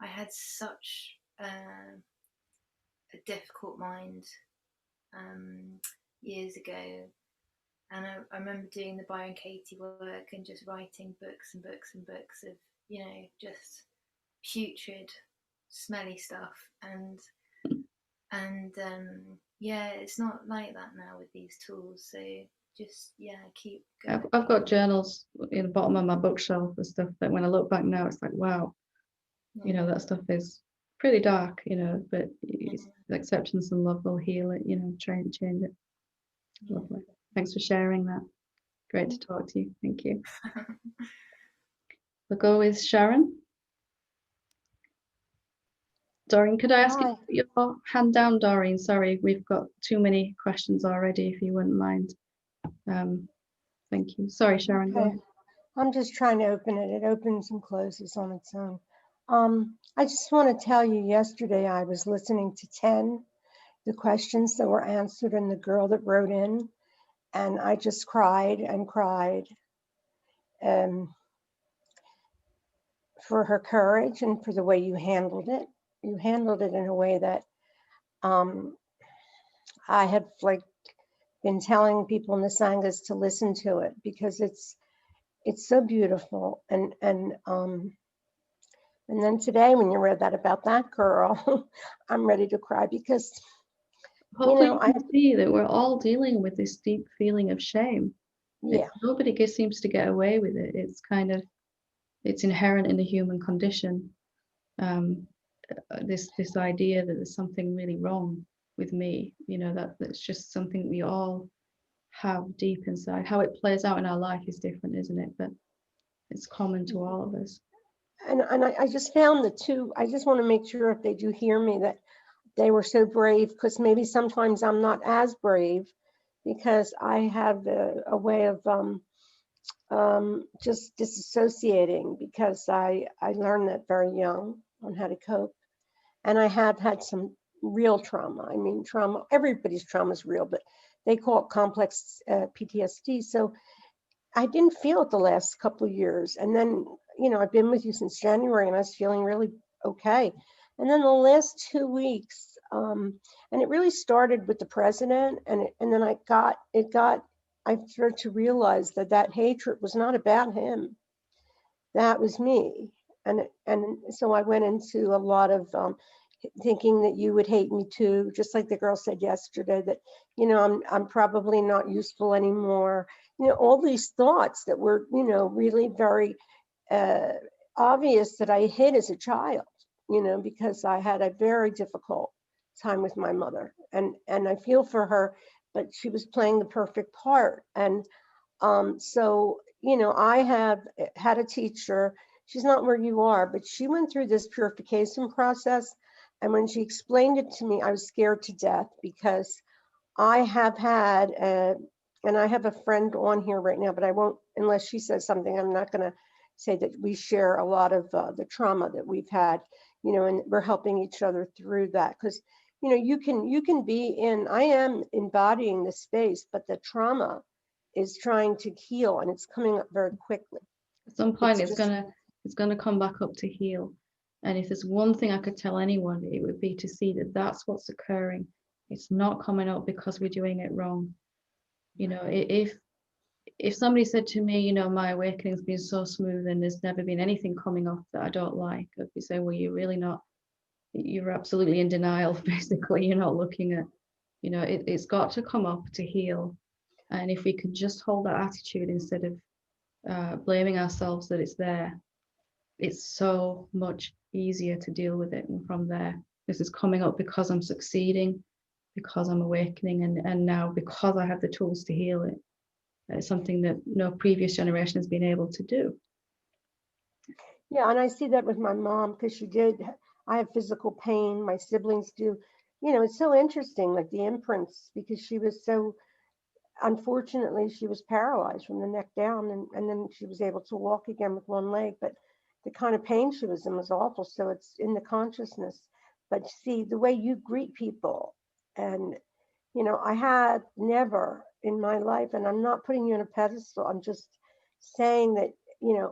I had such a difficult mind years ago. And I remember doing the Byron Katie work and just writing books and books and books of, you know, just putrid, smelly stuff. And yeah, it's not like that now with these tools. So just, yeah, keep going. I've got journals in the bottom of my bookshelf and stuff that when I look back now, it's like, wow, you know, that stuff is pretty dark, you know, but acceptance and love will heal it, you know, try and change it. Lovely. Thanks for sharing that. Great to talk to you. Thank you. We'll go with Sharon. Doreen, could I ask you to put your hand down, Doreen? Sorry, we've got too many questions already, if you wouldn't mind. Thank you. Sorry, Sharon, go ahead. I'm just trying to open it. It opens and closes on its own. I just want to tell you, yesterday I was listening to 10, the questions that were answered, and the girl that wrote in, and I just cried and cried for her courage and for the way you handled it. You handled it in a way that I had like been telling people in the Sanghas to listen to it, because it's so beautiful. And then today, when you read that about that girl, I'm ready to cry, because hopefully you can see that we're all dealing with this deep feeling of shame. Yeah. Nobody seems to get away with it. It's kind of, it's inherent in the human condition. This idea that there's something really wrong with me, you know, that's just something we all have deep inside. How it plays out in our life is different, isn't it? But it's common to all of us. And I just found the two, I just want to make sure if they do hear me that they were so brave, because maybe sometimes I'm not as brave, because I have a way of just disassociating, because I learned that very young on how to cope. And I have had some real trauma. I mean, trauma, everybody's trauma is real, but they call it complex PTSD. So I didn't feel it the last couple of years. And then, you know, I've been with you since January, and I was feeling really okay. And then the last 2 weeks, and it really started with the president, and then I started to realize that hatred was not about him. That was me. And so I went into a lot of thinking that you would hate me too, just like the girl said yesterday, that, I'm probably not useful anymore. All these thoughts that were, really very obvious that I hid as a child, because I had a very difficult time with my mother, and I feel for her, but she was playing the perfect part. And so, I have had a teacher. She's not where you are, but she went through this purification process. And when she explained it to me, I was scared to death, because I have had, and I have a friend on here right now, but I won't, unless she says something, I'm not going to say that we share a lot of the trauma that we've had, and we're helping each other through that. Because, you can be I am embodying the space, but the trauma is trying to heal, and it's coming up very quickly. At some point, it's gonna come back up to heal. And if there's one thing I could tell anyone, it would be to see that that's what's occurring. It's not coming up because we're doing it wrong. If somebody said to me, my awakening's been so smooth and there's never been anything coming off that I don't like, I'd be saying, well, you're absolutely in denial. Basically, you're not looking at, it's got to come up to heal. And if we could just hold that attitude instead of blaming ourselves that it's there, it's so much easier to deal with it. And from there, this is coming up because I'm succeeding, because I'm awakening, and now because I have the tools to heal it. It's something that no previous generation has been able to do. Yeah, and I see that with my mom, because I have physical pain, my siblings do. It's so interesting, like the imprints, because she was so, unfortunately, she was paralyzed from the neck down, and then she was able to walk again with one leg, but the kind of pain she was in was awful. So it's in the consciousness. But see, the way you greet people, and I had never in my life, and I'm not putting you on a pedestal, I'm just saying that,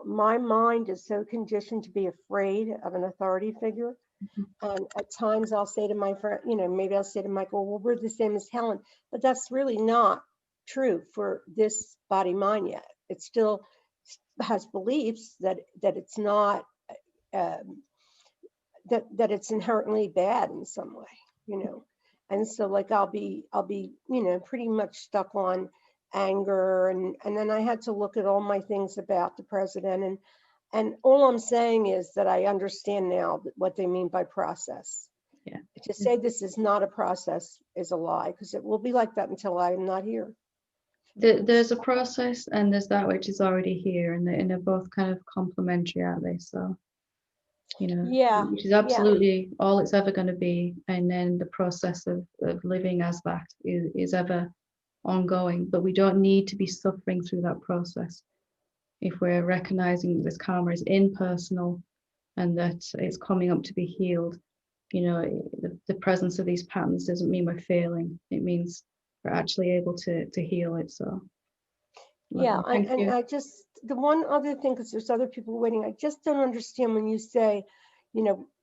my mind is so conditioned to be afraid of an authority figure. And at times I'll say to my friend, maybe I'll say to Michael, well, we're the same as Helen, but that's really not true for this body mind yet. It still has beliefs that it's not, that it's inherently bad in some way, And so like I'll be, pretty much stuck on anger, and then I had to look at all my things about the president, and all I'm saying is that I understand now what they mean by process. Yeah. To say this is not a process is a lie, because it will be like that until I'm not here. There's a process, and there's that which is already here, and they're both kind of complementary, aren't they? So, Yeah, which is absolutely all it's ever going to be. And then the process of living as that is ever ongoing, but we don't need to be suffering through that process if we're recognizing this karma is impersonal and that it's coming up to be healed. The presence of these patterns doesn't mean we're failing. It means we're actually able to heal it. So yeah, thank you. I just, the one other thing, because there's other people waiting, I just don't understand when you say,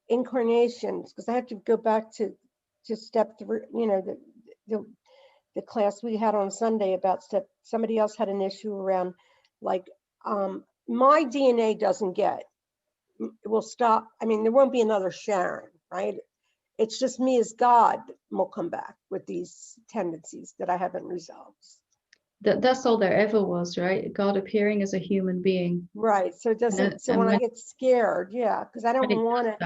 incarnations, because I have to go back to step 3, the class we had on Sunday about somebody else had an issue around, like, my DNA doesn't get, it will stop. I mean, there won't be another Sharon, right? It's just me as God will come back with these tendencies that I haven't resolved. That's all there ever was, right? God appearing as a human being. Right. So it doesn't, so when I get scared, yeah, because I don't want it.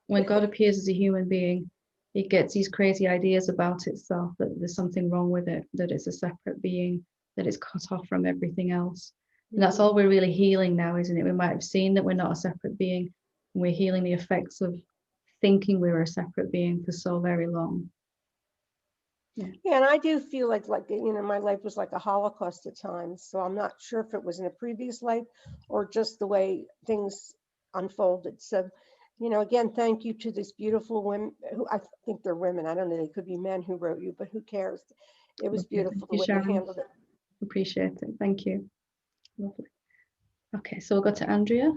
When God appears as a human being, it gets these crazy ideas about itself, that there's something wrong with it, that it's a separate being, that it's cut off from everything else. And that's all we're really healing now, isn't it? We might have seen that we're not a separate being. And we're healing the effects of thinking we were a separate being for so very long. Yeah, and I do feel like my life was like a Holocaust at times. So I'm not sure if it was in a previous life or just the way things unfolded. So, again, thank you to these beautiful women who, I think they're women. I don't know, they could be men who wrote you, but who cares? It was beautiful the way they handled it. Appreciate it. Thank you. Lovely. Okay, so we'll go to Andrea.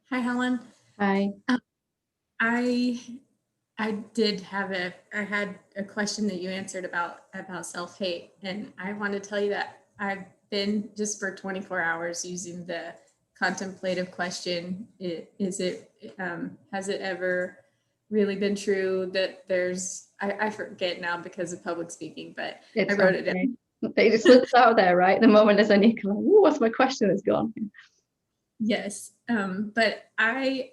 Hi, Helen. Hi. I had a question that you answered about self-hate, and I want to tell you that I've been just for 24 hours using the contemplative question. Has it ever really been true that I forget now because of public speaking, but I wrote it down. It just slips out there, right? The moment there's any, like, ooh, what's my question? It's gone. Yes, but I've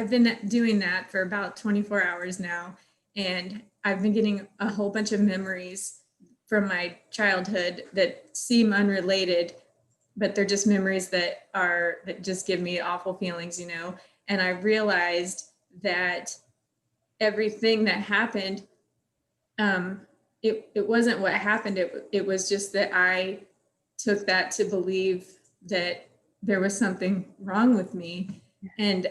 been doing that for about 24 hours now, and I've been getting a whole bunch of memories from my childhood that seem unrelated, but they're just memories that just give me awful feelings, you know. And I realized that everything that happened, it wasn't what happened. It was just that I took that to believe that there was something wrong with me, and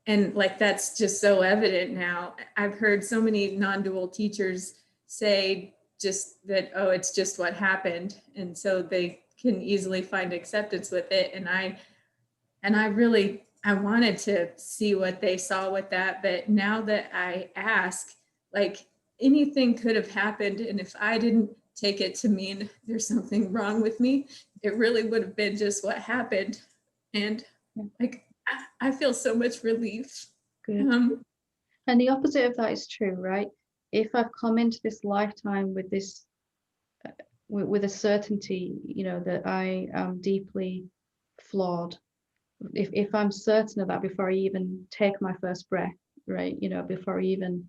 like that's just so evident now. I've heard so many non-dual teachers say just that, oh, it's just what happened, and so they can easily find acceptance with it. And I wanted to see what they saw with that, but now that I ask, like, anything could have happened, and if I didn't take it to mean there's something wrong with me, it really would have been just what happened. And like, I feel so much relief. Good. And the opposite of that is true, right? If I've come into this lifetime with this, with a certainty, you know, that I am deeply flawed, if I'm certain of that before I even take my first breath, right, you know, before I even,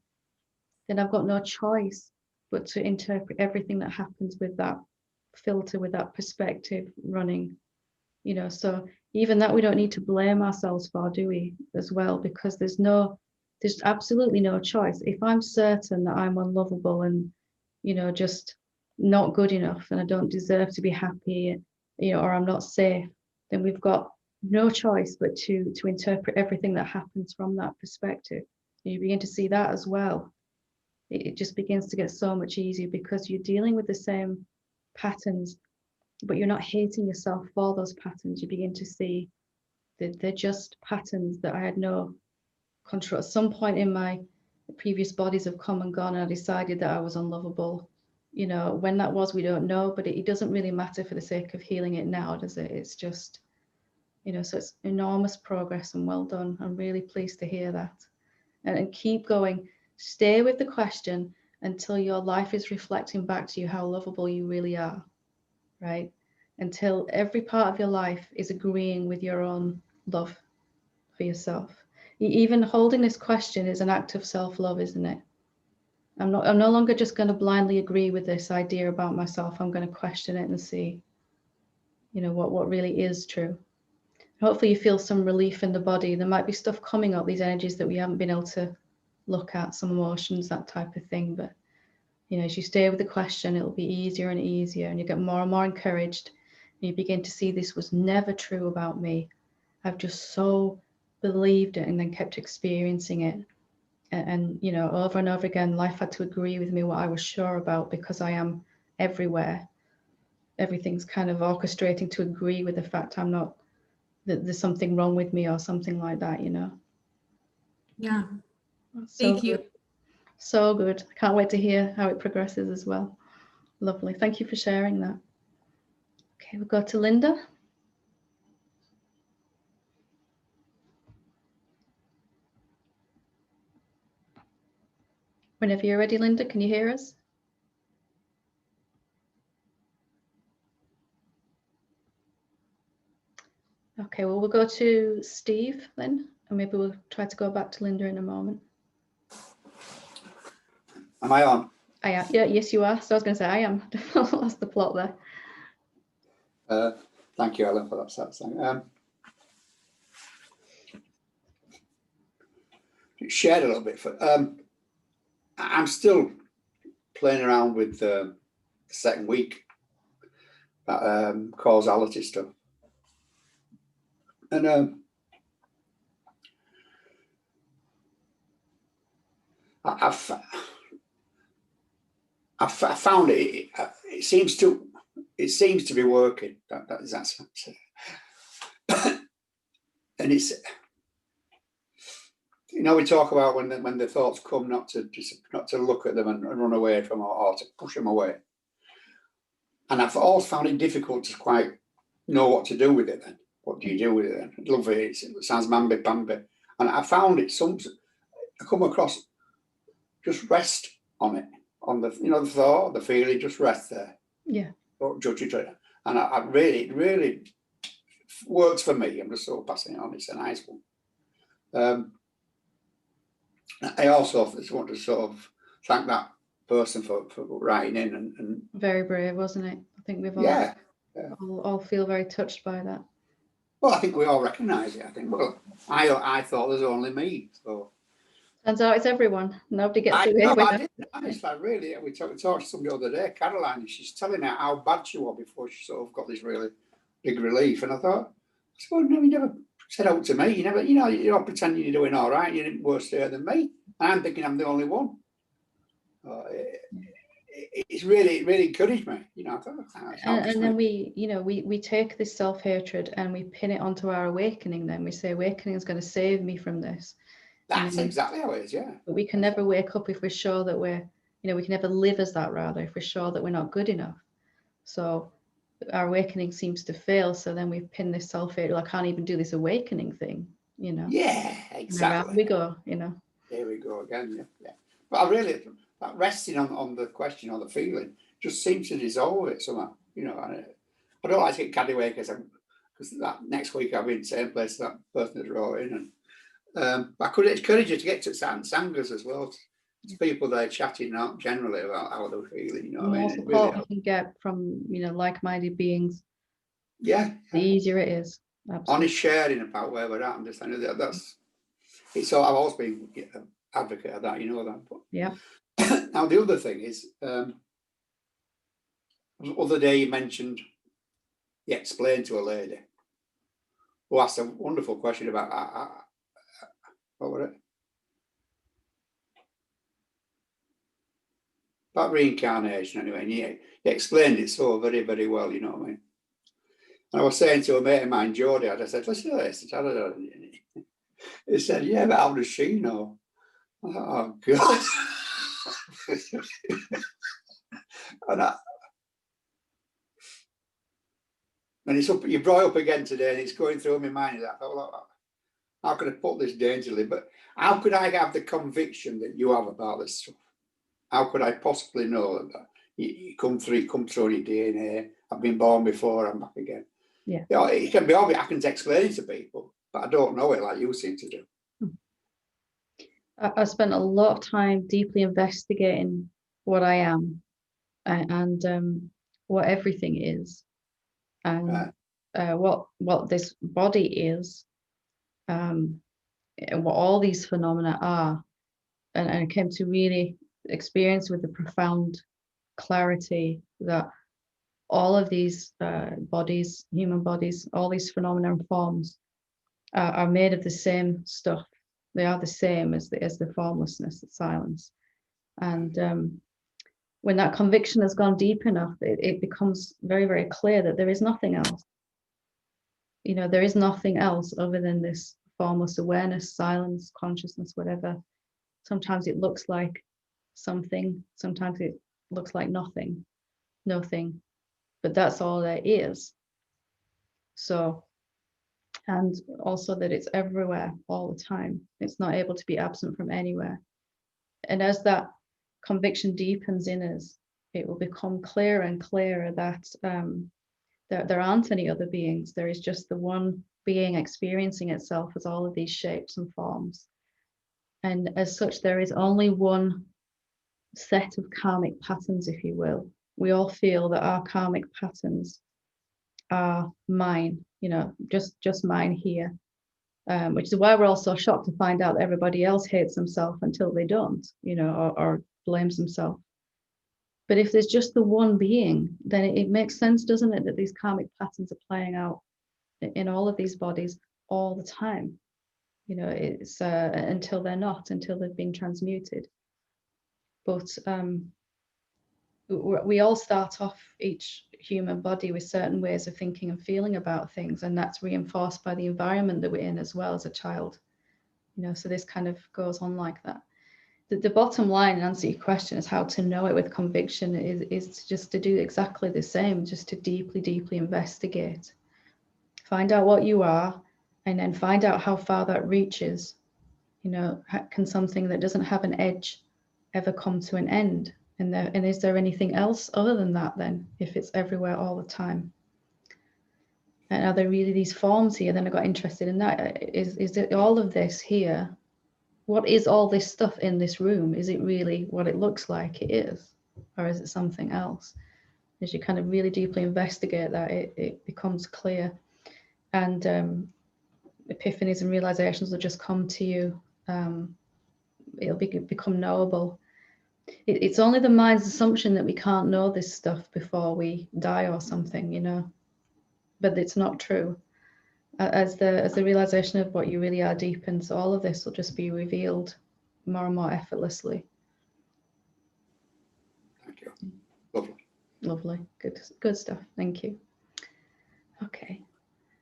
then I've got no choice but to interpret everything that happens with that filter, with that perspective running, you know. So even that we don't need to blame ourselves for, do we, as well? Because there's absolutely no choice. If I'm certain that I'm unlovable and, you know, just not good enough and I don't deserve to be happy, you know, or I'm not safe, then we've got no choice but to interpret everything that happens from that perspective. And you begin to see that as well. It just begins to get so much easier because you're dealing with the same patterns, but you're not hating yourself for those patterns. You begin to see that they're just patterns that I had no control. At some point in my previous bodies have come and gone, and I decided that I was unlovable. You know, when that was, we don't know, but it doesn't really matter for the sake of healing it now, does it? It's just, you know, so it's enormous progress and well done. I'm really pleased to hear that. And keep going. Stay with the question until your life is reflecting back to you how lovable you really are, right? Until every part of your life is agreeing with your own love for yourself. Even holding this question is an act of self-love, isn't it? I'm no longer just going to blindly agree with this idea about myself. I'm going to question it and see, you know, what really is true. Hopefully you feel some relief in the body. There might be stuff coming up, these energies that we haven't been able to look at, some emotions, that type of thing. But, you know, as you stay with the question, it'll be easier and easier, and you get more and more encouraged. And you begin to see this was never true about me. I've just so believed it and then kept experiencing it. And, you know, over and over again, life had to agree with me what I was sure about, because I am everywhere. Everything's kind of orchestrating to agree with the fact I'm not, that there's something wrong with me or something like that, you know. Yeah. So Thank you. good. So good. I can't wait to hear how it progresses as well. Lovely. Thank you for sharing that. Okay, we'll go to Linda. Whenever you're ready, Linda, can you hear us? Okay, well, we'll go to Steve then, and maybe we'll try to go back to Linda in a moment. Am I on? I am. Yeah, yes, you are. So I was going to say I am. That's the plot there. Thank you, Helen, for that satsang. Shared a little bit. I'm still playing around with the second week, causality stuff, and I found it. It seems to be working. That's and we talk about when the thoughts come, not to look at them and run away from, or to push them away. And I've always found it difficult to quite know what to do with it then. What do you do with it then? I love it. It sounds mamby-pamby. And I found it I come across, just rest on it, on the, the thought, the feeling, just rest there. Yeah. Don't judge it. And it really works for me. I'm just sort of passing it on. It's a nice one. I also just want to sort of thank that person for writing in and very brave, wasn't it? I think we've all feel very touched by that. Well, I think we all recognise it. I think. Well, I thought there's only me. So turns out it's everyone. Nobody gets away no, with I it. didn't. I really. We talked to somebody the other day, Caroline, and she's telling her how bad she was before she sort of got this really big relief. And I thought, no, you never said out to me. You never, you're pretending you're doing all right. You're worse there than me. And I'm thinking I'm the only one. It's really encouraged me. I thought, and then we take this self-hatred and we pin it onto our awakening. Then we say awakening is going to save me from this. That's exactly how it is, yeah. But we can never wake up if we're sure that we can never live as that, rather, if we're sure that we're not good enough. So our awakening seems to fail. So then we pin this self-hatred, I can't even do this awakening thing, Yeah, exactly. And we go, Here we go again, yeah. But I really, that resting on the question or the feeling just seems to dissolve it somehow, I don't like to get carried away because that next week I'll be in the same place that person that wrote in. And I could encourage you to get to Sangers as well. It's people there chatting out generally about how they're feeling, The more support we can get from, like-minded beings, yeah, the easier it is. Absolutely. Honest sharing about where we're at. And I've always been an advocate of that, that. But yeah. Now the other thing is, the other day you mentioned, you explained to a lady who asked a wonderful question about what was it? About reincarnation, anyway. And you explained it so very, very well, you know what I mean? And I was saying to a mate of mine, Jodie, I said, listen to this. He said, yeah, but how does she know? I thought, oh, God. And it's up, you brought up again today, and it's going through my mind. I thought, well, how could I put this dangerously? But how could I have the conviction that you have about this stuff? How could I possibly know that you come through your DNA? I've been born before, I'm back again. Yeah. It can be obvious. I can explain it to people, but I don't know it like you seem to do. I spent a lot of time deeply investigating what I am and what everything is, and what this body is, and what all these phenomena are, and I came to really experience with the profound clarity that all of these bodies, human bodies, all these phenomena and forms are made of the same stuff. They are the same as the formlessness, the silence. And when that conviction has gone deep enough, it becomes very, very clear that there is nothing else. There is nothing else other than this formless awareness, silence, consciousness, whatever. Sometimes it looks like something, sometimes it looks like nothing, but that's all there is. So, and also that it's everywhere all the time. It's not able to be absent from anywhere. And as that conviction deepens in us, it will become clearer and clearer that there aren't any other beings. There is just the one being experiencing itself as all of these shapes and forms. And as such, there is only one set of karmic patterns, if you will. We all feel that our karmic patterns are mine, just mine here, which is why we're all so shocked to find out that everybody else hates themselves until they don't, or blames themselves. But if there's just the one being, then it makes sense, doesn't it, that these karmic patterns are playing out in all of these bodies all the time. It's until they're not, until they've been transmuted. But we all start off each human body with certain ways of thinking and feeling about things, and that's reinforced by the environment that we're in as well as a child. You know, so this kind of goes on like that. The bottom line, and answer your question, is how to know it with conviction is just to do exactly the same, just to deeply, deeply investigate. Find out what you are, and then find out how far that reaches. You know, can something that doesn't have an edge ever come to an end? And is there anything else other than that then, if it's everywhere all the time? And are there really these forms here? Then I got interested in that. Is it all of this here? What is all this stuff in this room? Is it really what it looks like it is? Or is it something else? As you kind of really deeply investigate that, it becomes clear. And epiphanies and realizations will just come to you. It'll become knowable. It's only the mind's assumption that we can't know this stuff before we die or something, you know. But it's not true. As the realization of what you really are deepens, all of this will just be revealed more and more effortlessly. Thank you. Lovely. Lovely. Good stuff. Thank you. Okay.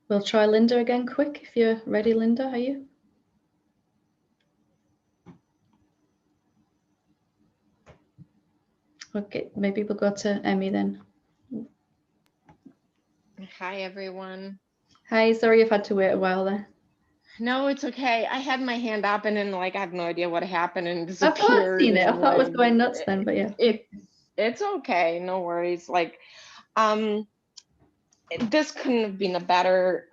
We'll try Linda again quick. If you're ready, Linda, are you? Okay, maybe we'll go to Emmy then. Hi, everyone. Hi, sorry you've had to wait a while there. No, it's okay. I had my hand up and then like I have no idea what happened and I thought I'd disappeared. seen it. I and, thought it was like, going nuts then, but yeah. It's okay. No worries. Like, this couldn't have been a better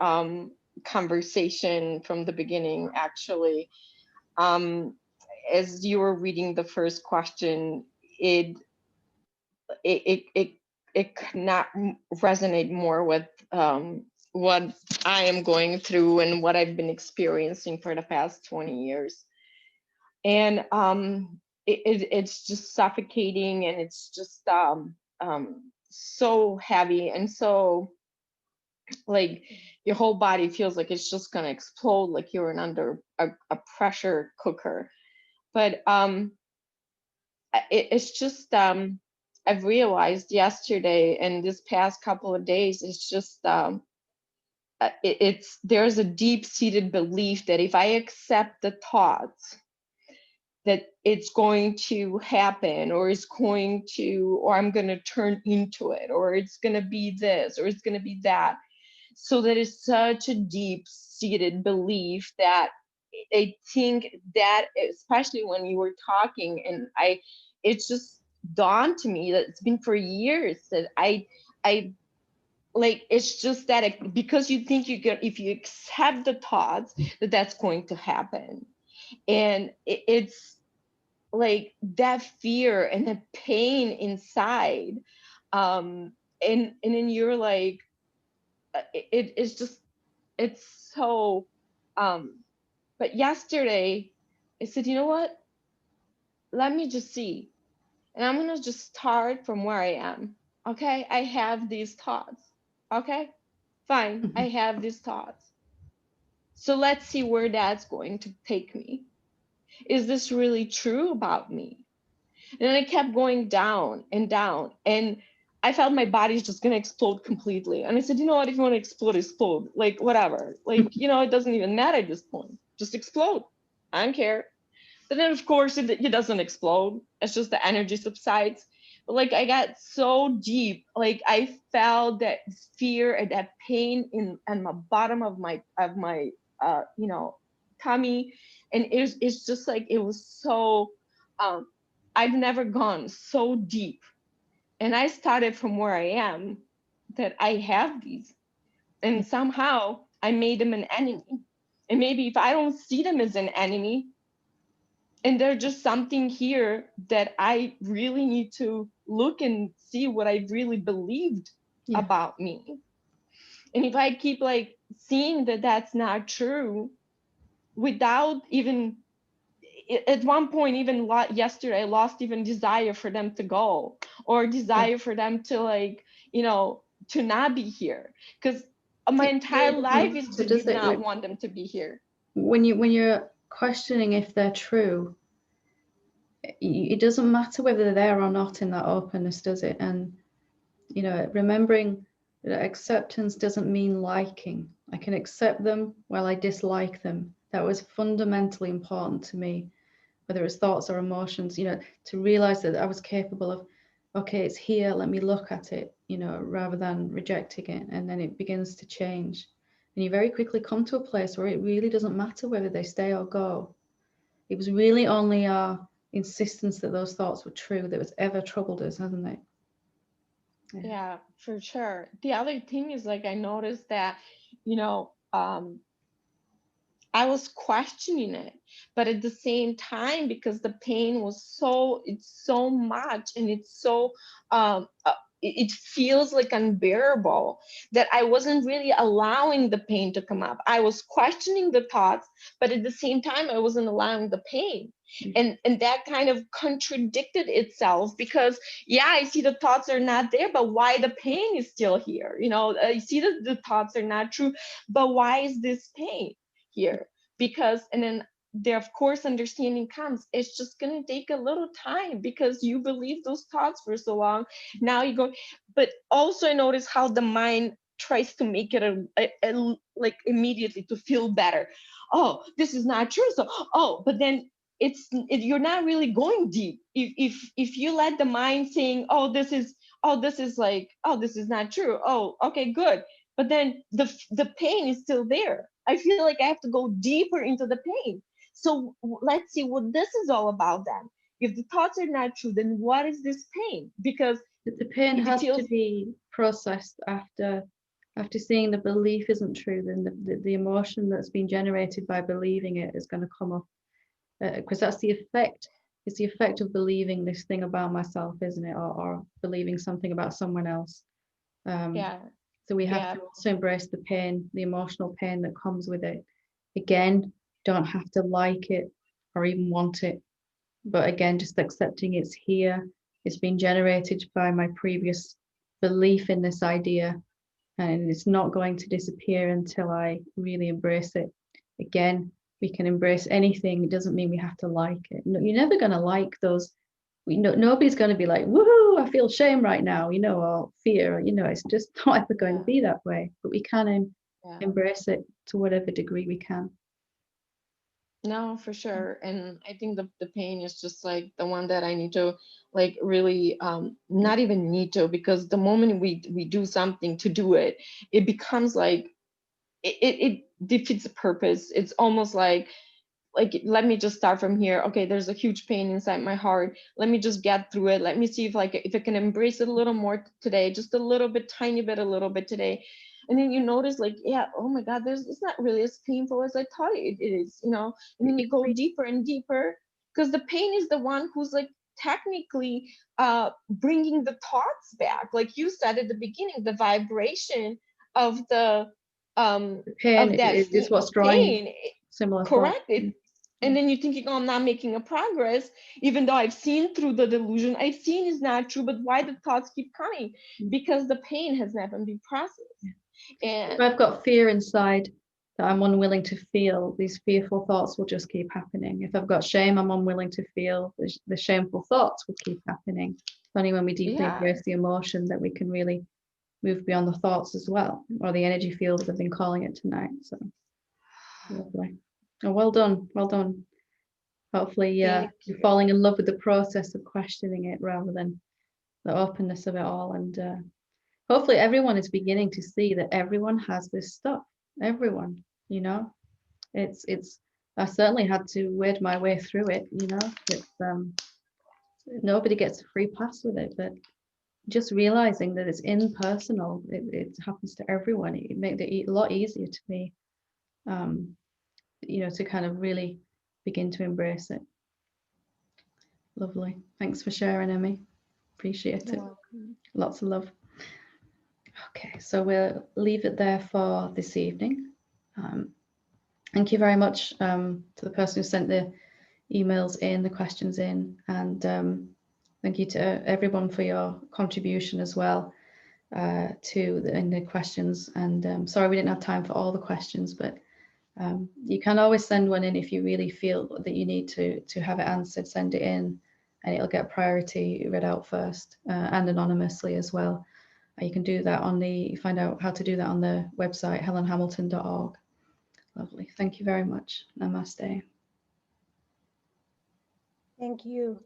conversation from the beginning, actually. As you were reading the first question, it could not resonate more with what I am going through and what I've been experiencing for the past 20 years. And it's just suffocating, and it's just so heavy, and so like your whole body feels like it's just gonna explode, like you're under a pressure cooker. But it's just I've realized yesterday and this past couple of days, it's just there's a deep-seated belief that if I accept the thoughts that it's going to happen, or I'm going to turn into it, or it's going to be this, or it's going to be that. So that is such a deep-seated belief that I think that, especially when you were talking, and it's just dawned to me that it's been for years that I like, it's just that because you think if you accept the thoughts that's going to happen. And it's like that fear and that pain inside. And then you're like, it's so, but yesterday I said, you know what? Let me just see. And I'm going to just start from where I am. Okay. I have these thoughts. Okay, fine. I have these thoughts. So let's see where that's going to take me. Is this really true about me? And then I kept going down and down, and I felt my body's just going to explode completely. And I said, you know what? If you want to explode, explode. Like, whatever. Like, you know, it doesn't even matter at this point. Just explode. I don't care. But then, of course, it doesn't explode. It's just the energy subsides. But like, I got so deep. Like, I felt that fear and that pain in my bottom of my you know, tummy. And it's just like, it was so, I've never gone so deep. And I started from where I am, that I have these. And somehow I made them an enemy. And maybe if I don't see them as an enemy, and there's just something here that I really need to look and see what I really believed about me. And if I keep like seeing that that's not true, without even, at one point, even yesterday, I lost even desire for them to go, or desire for them to, like, you know, to not be here. Because my entire life is to did not want them to be here. When you're questioning if they're true, it doesn't matter whether they're there or not in that openness, does it? And, you know, remembering that acceptance doesn't mean liking. I can accept them while I dislike them. That was fundamentally important to me, whether it's thoughts or emotions, you know, to realize that I was capable of, okay, it's here, let me look at it, you know, rather than rejecting it. And then it begins to change. And you very quickly come to a place where it really doesn't matter whether they stay or go. It was really only our insistence that those thoughts were true that was ever troubled us, hasn't it? Yeah, for sure. The other thing is, like, I noticed that, you know, I was questioning it, but at the same time, because the pain was it's so much, and it's so, it feels like unbearable, that I wasn't really allowing the pain to come up. I was questioning the thoughts, but at the same time, I wasn't allowing the pain. And that kind of contradicted itself, because yeah, I see the thoughts are not there, but why the pain is still here? You know, I see that the thoughts are not true, but why is this pain here? Because, and then there, of course, understanding comes. It's just going to take a little time, because you believe those thoughts for so long. Now you go, but also I notice how the mind tries to make it like immediately to feel better. Oh, this is not true. So, oh, but then you're not really going deep. If you let the mind saying, oh, this is like, oh, this is not true. Oh, okay, good. But then the pain is still there. I feel like I have to go deeper into the pain. So let's see what this is all about then. If the thoughts are not true, then what is this pain? Because the pain has to be processed after seeing the belief isn't true. Then the emotion that's been generated by believing it is going to come up, because that's the effect. It's the effect of believing this thing about myself, isn't it? Or believing something about someone else. Yeah. So we have to also embrace the pain, the emotional pain that comes with it. Again, don't have to like it or even want it. But again, just accepting it's here. It's been generated by my previous belief in this idea, and it's not going to disappear until I really embrace it. Again, we can embrace anything. It doesn't mean we have to like it. No, you're never going to like those. Nobody's going to be like, woohoo, I feel shame right now, you know, or fear, you know, it's just not ever going to be that way. But we can embrace it to whatever degree we can. No, for sure. And I think the pain is just like the one that I need to, like, really not even need to, because the moment we do something to do it, it becomes like it defeats the purpose. It's almost like let me just start from here. Okay, there's a huge pain inside my heart. Let me just get through it. Let me see if I can embrace it a little more today, just a little bit, tiny bit, a little bit today. And then you notice, like, yeah, oh my God, it's not really as painful as I thought it is, you know. And then you go deeper and deeper, because the pain is the one who's, like, technically bringing the thoughts back. Like you said at the beginning, the vibration of the pain of that is what's drawing pain. Similar Correct. thoughts. And then you're thinking, oh, I'm not making a progress, even though I've seen through the delusion. I've seen is not true, but why the thoughts keep coming? Because the pain has never been processed. And if I've got fear inside that I'm unwilling to feel, these fearful thoughts will just keep happening. If I've got shame I'm unwilling to feel, the shameful thoughts will keep happening. It's only when we deeply embrace the emotion that we can really move beyond the thoughts as well, or the energy field, as I've been calling it tonight. So lovely. Oh, well done, well done. Hopefully you're falling in love with the process of questioning it rather than the openness of it all. And hopefully everyone is beginning to see that everyone has this stuff. Everyone, you know, it's I certainly had to wade my way through it, you know. It's nobody gets a free pass with it, but just realizing that it's impersonal, it happens to everyone. It made it a lot easier to me, you know, to kind of really begin to embrace it. Lovely. Thanks for sharing, Emmy. Appreciate it. Lots of love. Okay, so we'll leave it there for this evening. Thank you very much to the person who sent the emails in, the questions in, and thank you to everyone for your contribution as well to the questions. And sorry we didn't have time for all the questions, but you can always send one in if you really feel that you need to have it answered. Send it in and it'll get priority read out first, and anonymously as well. You can do that find out how to do that on the website helenhamilton.org. Lovely. Thank you very much. Namaste. Thank you.